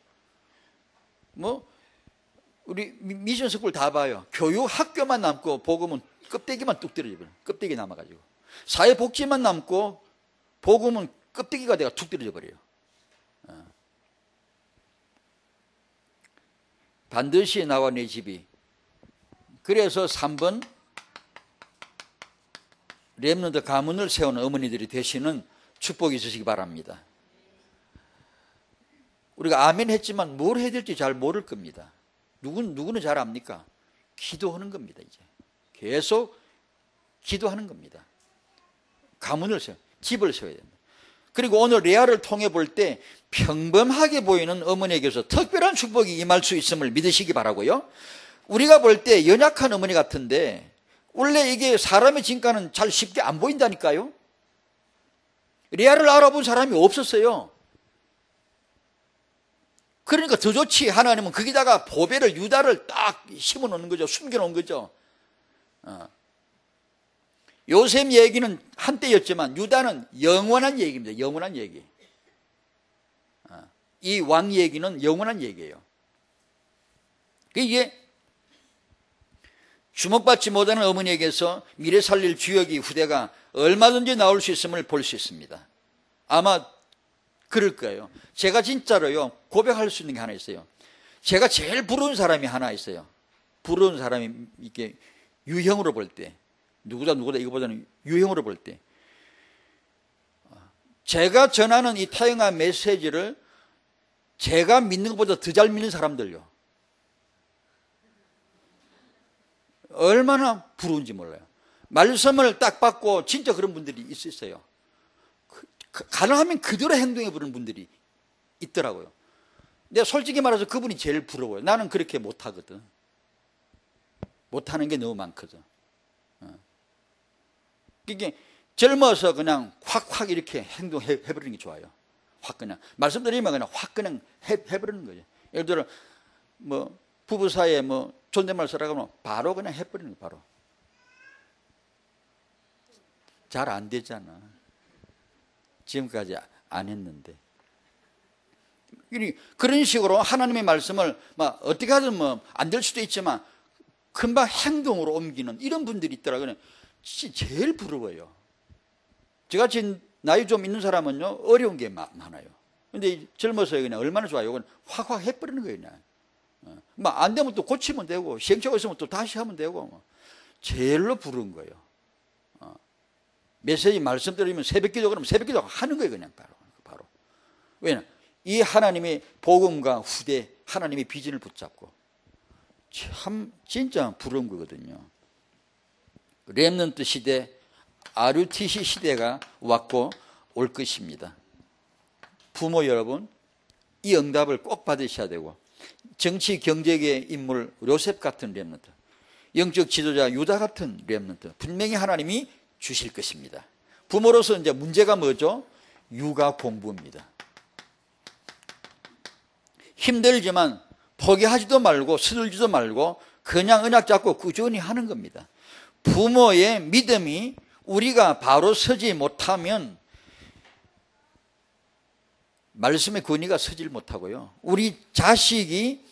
우리 미션 스쿨 다 봐요. 교육 학교만 남고 복음은 껍데기만 뚝 떨어져 버려요. 껍데기 남아가지고. 사회복지만 남고 복음은 껍데기가 돼가 툭 떨어져 버려요. 반드시 나와 내 집이. 그래서 3번 렘넌트 가문을 세우는 어머니들이 되시는 축복이 있으시기 바랍니다. 우리가 아멘 했지만 뭘 해야 될지 잘 모를 겁니다. 누구는 잘 압니까? 기도하는 겁니다. 이제 계속 기도하는 겁니다. 가문을 세워, 집을 세워야 됩니다. 그리고 오늘 레아를 통해 볼 때 평범하게 보이는 어머니에게서 특별한 축복이 임할 수 있음을 믿으시기 바라고요. 우리가 볼 때 연약한 어머니 같은데 원래 이게 사람의 진가는 잘 쉽게 안 보인다니까요. 레아를 알아본 사람이 없었어요. 그러니까 더 좋지. 하나님은 거기다가 보배를, 유다를 딱 심어 놓는 거죠. 숨겨 놓은 거죠. 요셉 얘기는 한때였지만 유다는 영원한 얘기입니다. 영원한 얘기. 이 왕 얘기는 영원한 얘기예요. 이게 주목받지 못하는 어머니에게서 미래 살릴 주역이 후대가 얼마든지 나올 수 있음을 볼 수 있습니다. 아마 그럴 거예요. 제가 진짜로요, 고백할 수 있는 게 하나 있어요. 제가 제일 부러운 사람이 하나 있어요. 부러운 사람이 이렇게 유형으로 볼 때, 누구다 이거보다는 유형으로 볼 때, 제가 전하는 이 타영한 메시지를 제가 믿는 것보다 더 잘 믿는 사람들요. 얼마나 부러운지 몰라요. 말씀을 딱 받고 진짜 그런 분들이 있었어요. 가능하면 그대로 행동해 보는 분들이 있더라고요. 내가 솔직히 말해서 그분이 제일 부러워요. 나는 그렇게 못하거든. 못하는 게 너무 많거든. 이게 젊어서 그냥 확 이렇게 행동해버리는 게 좋아요. 확 그냥 말씀드리면 그냥 확 그냥 해버리는 거죠. 예를 들어 뭐 부부 사이에 뭐 존댓말 쓰라고 하면 바로 그냥 해버리는 거. 바로 잘 안 되잖아. 지금까지 안 했는데. 그런 식으로 하나님의 말씀을 막 어떻게 하든 뭐 안 될 수도 있지만 금방 행동으로 옮기는 이런 분들이 있더라고요. 제일 부러워요. 저같이 나이 좀 있는 사람은요, 어려운 게 많아요. 근데 젊어서 그냥 얼마나 좋아요. 이건 확 해버리는 거예요, 그냥. 뭐 안 되면 또 고치면 되고, 시행착오가 있으면 또 다시 하면 되고, 뭐. 제일로 부러운 거예요. 메시지 말씀드리면 새벽기도 그러면 새벽기도 하는 거예요, 그냥 바로. 왜냐? 이 하나님의 복음과 후대, 하나님의 비전을 붙잡고. 참, 진짜 부러운 거거든요. 렘넌트 시대, RUTC 시대가 왔고 올 것입니다. 부모 여러분, 이 응답을 꼭 받으셔야 되고, 정치 경제계 인물 요셉 같은 렘넌트, 영적 지도자 유다 같은 렘넌트, 분명히 하나님이 주실 것입니다. 부모로서 이제 문제가 뭐죠? 육아 공부입니다. 힘들지만 포기하지도 말고 서둘지도 말고 그냥 언약 잡고 꾸준히 하는 겁니다. 부모의 믿음이 우리가 바로 서지 못하면 말씀의 권위가 서질 못하고요. 우리 자식이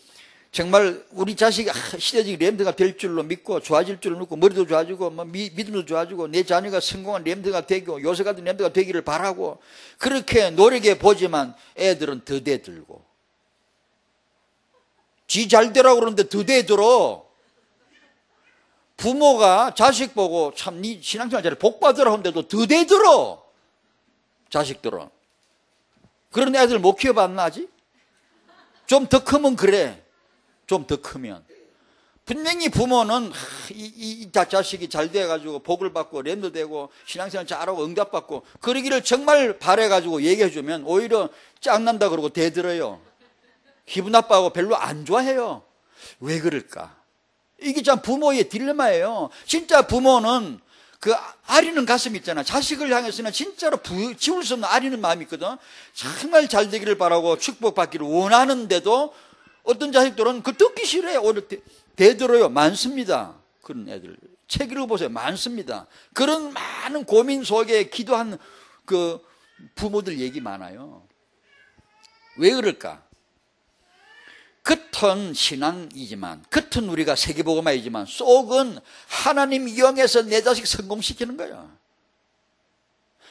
정말 우리 자식이 시대적 렘드가 될 줄로 믿고 좋아질 줄로 믿고 머리도 좋아지고 믿음도 좋아지고 내 자녀가 성공한 렘드가 되고 요새 같은 렘드가 되기를 바라고 그렇게 노력해 보지만 애들은 더 대들고 지 잘 되라고 그러는데 더 대들어. 부모가 자식 보고 참 네 신앙생활 잘해 복 받으라 하는데도 더 대들어. 자식들은. 그런 애들 못 키워봤나 아직? 좀 더 크면 그래. 좀 더 크면. 분명히 부모는 이 자식이 잘 돼가지고 복을 받고 렘도 되고 신앙생활 잘하고 응답받고 그러기를 정말 바래가지고 얘기해주면 오히려 짱난다 그러고 대들어요. 기분 나빠하고 별로 안 좋아해요. 왜 그럴까? 이게 참 부모의 딜레마예요. 진짜 부모는 그 아리는 가슴 있잖아. 자식을 향해서는 진짜로 지울 수 없는 아리는 마음이 있거든. 정말 잘 되기를 바라고 축복받기를 원하는데도 어떤 자식들은 그 듣기 싫어요. 오히려 대들어요. 많습니다. 그런 애들. 책 읽어보세요. 많습니다. 그런 많은 고민 속에 기도한 그 부모들 얘기 많아요. 왜 그럴까? 겉은 신앙이지만, 겉은 우리가 세계복음화이지만 속은 하나님 이용해서 내 자식 성공시키는 거예요.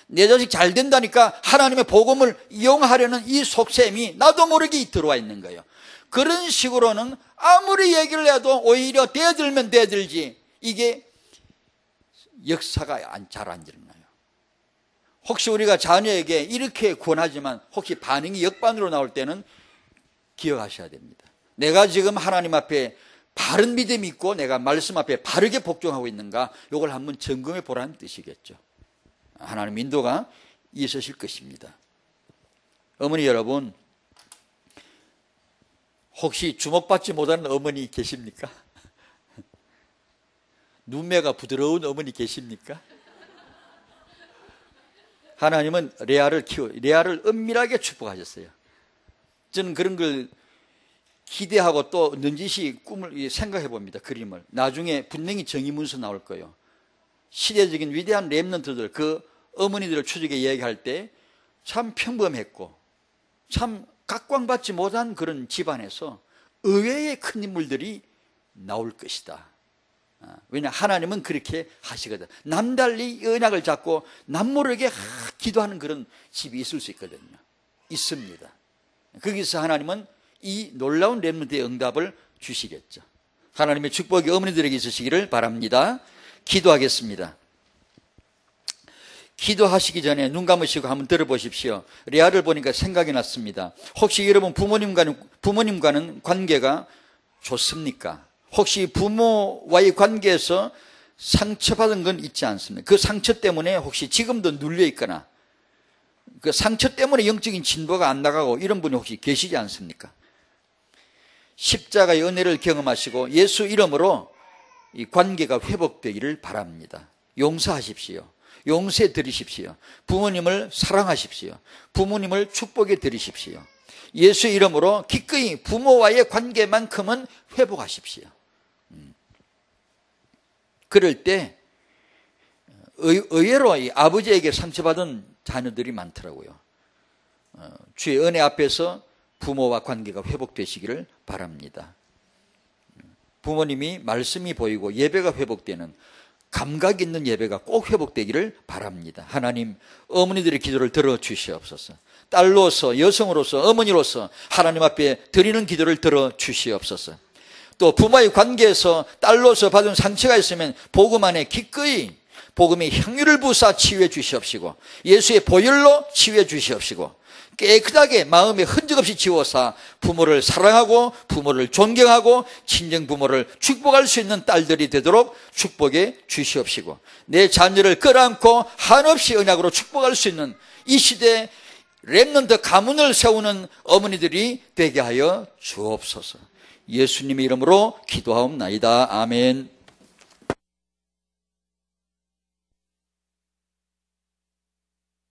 내 자식 잘 된다니까 하나님의 복음을 이용하려는 이 속셈이 나도 모르게 들어와 있는 거예요. 그런 식으로는 아무리 얘기를 해도 오히려 대들면 대들지 이게 역사가 잘 안 일어나요. 혹시 우리가 자녀에게 이렇게 권하지만 혹시 반응이 역반으로 나올 때는 기억하셔야 됩니다. 내가 지금 하나님 앞에 바른 믿음이 있고 내가 말씀 앞에 바르게 복종하고 있는가, 이걸 한번 점검해 보라는 뜻이겠죠. 하나님 인도가 있으실 것입니다. 어머니 여러분, 혹시 주목받지 못하는 어머니 계십니까? 눈매가 부드러운 어머니 계십니까? 하나님은 레아를 은밀하게 축복하셨어요. 저는 그런 걸 기대하고 또 넌지시 꿈을 생각해 봅니다. 그림을. 나중에 분명히 정의문서 나올 거예요. 시대적인 위대한 렘넌트들, 그 어머니들을 추적해 이야기할 때 참 평범했고 참 각광받지 못한 그런 집안에서 의외의 큰 인물들이 나올 것이다. 왜냐, 하나님은 그렇게 하시거든. 남달리 언약을 잡고 남모르게 기도하는 그런 집이 있을 수 있거든요. 있습니다. 거기서 하나님은 이 놀라운 렘넌트의 응답을 주시겠죠. 하나님의 축복이 어머니들에게 있으시기를 바랍니다. 기도하겠습니다. 기도하시기 전에 눈 감으시고 한번 들어보십시오. 레아를 보니까 생각이 났습니다. 혹시 여러분 부모님과는 관계가 좋습니까? 혹시 부모와의 관계에서 상처받은 건 있지 않습니까? 그 상처 때문에 혹시 지금도 눌려 있거나 그 상처 때문에 영적인 진보가 안 나가고 이런 분이 혹시 계시지 않습니까? 십자가의 은혜를 경험하시고 예수 이름으로 이 관계가 회복되기를 바랍니다. 용서하십시오. 용서해 드리십시오. 부모님을 사랑하십시오. 부모님을 축복해 드리십시오. 예수 이름으로 기꺼이 부모와의 관계만큼은 회복하십시오. 그럴 때 의외로 아버지에게 상처받은 자녀들이 많더라고요. 주의 은혜 앞에서 부모와 관계가 회복되시기를 바랍니다. 부모님이 말씀이 보이고 예배가 회복되는 감각 있는 예배가 꼭 회복되기를 바랍니다. 하나님, 어머니들의 기도를 들어주시옵소서. 딸로서, 여성으로서, 어머니로서 하나님 앞에 드리는 기도를 들어주시옵소서. 또 부모의 관계에서 딸로서 받은 상처가 있으면 복음 안에 기꺼이 복음의 향유를 부사 치유해 주시옵시고 예수의 보혈로 치유해 주시옵시고 깨끗하게 마음에 흔적 없이 지워서 부모를 사랑하고 부모를 존경하고 친정부모를 축복할 수 있는 딸들이 되도록 축복해 주시옵시고 내 자녀를 끌어안고 한없이 언약으로 축복할 수 있는 이 시대에 렘넌트 가문을 세우는 어머니들이 되게 하여 주옵소서. 예수님의 이름으로 기도하옵나이다. 아멘.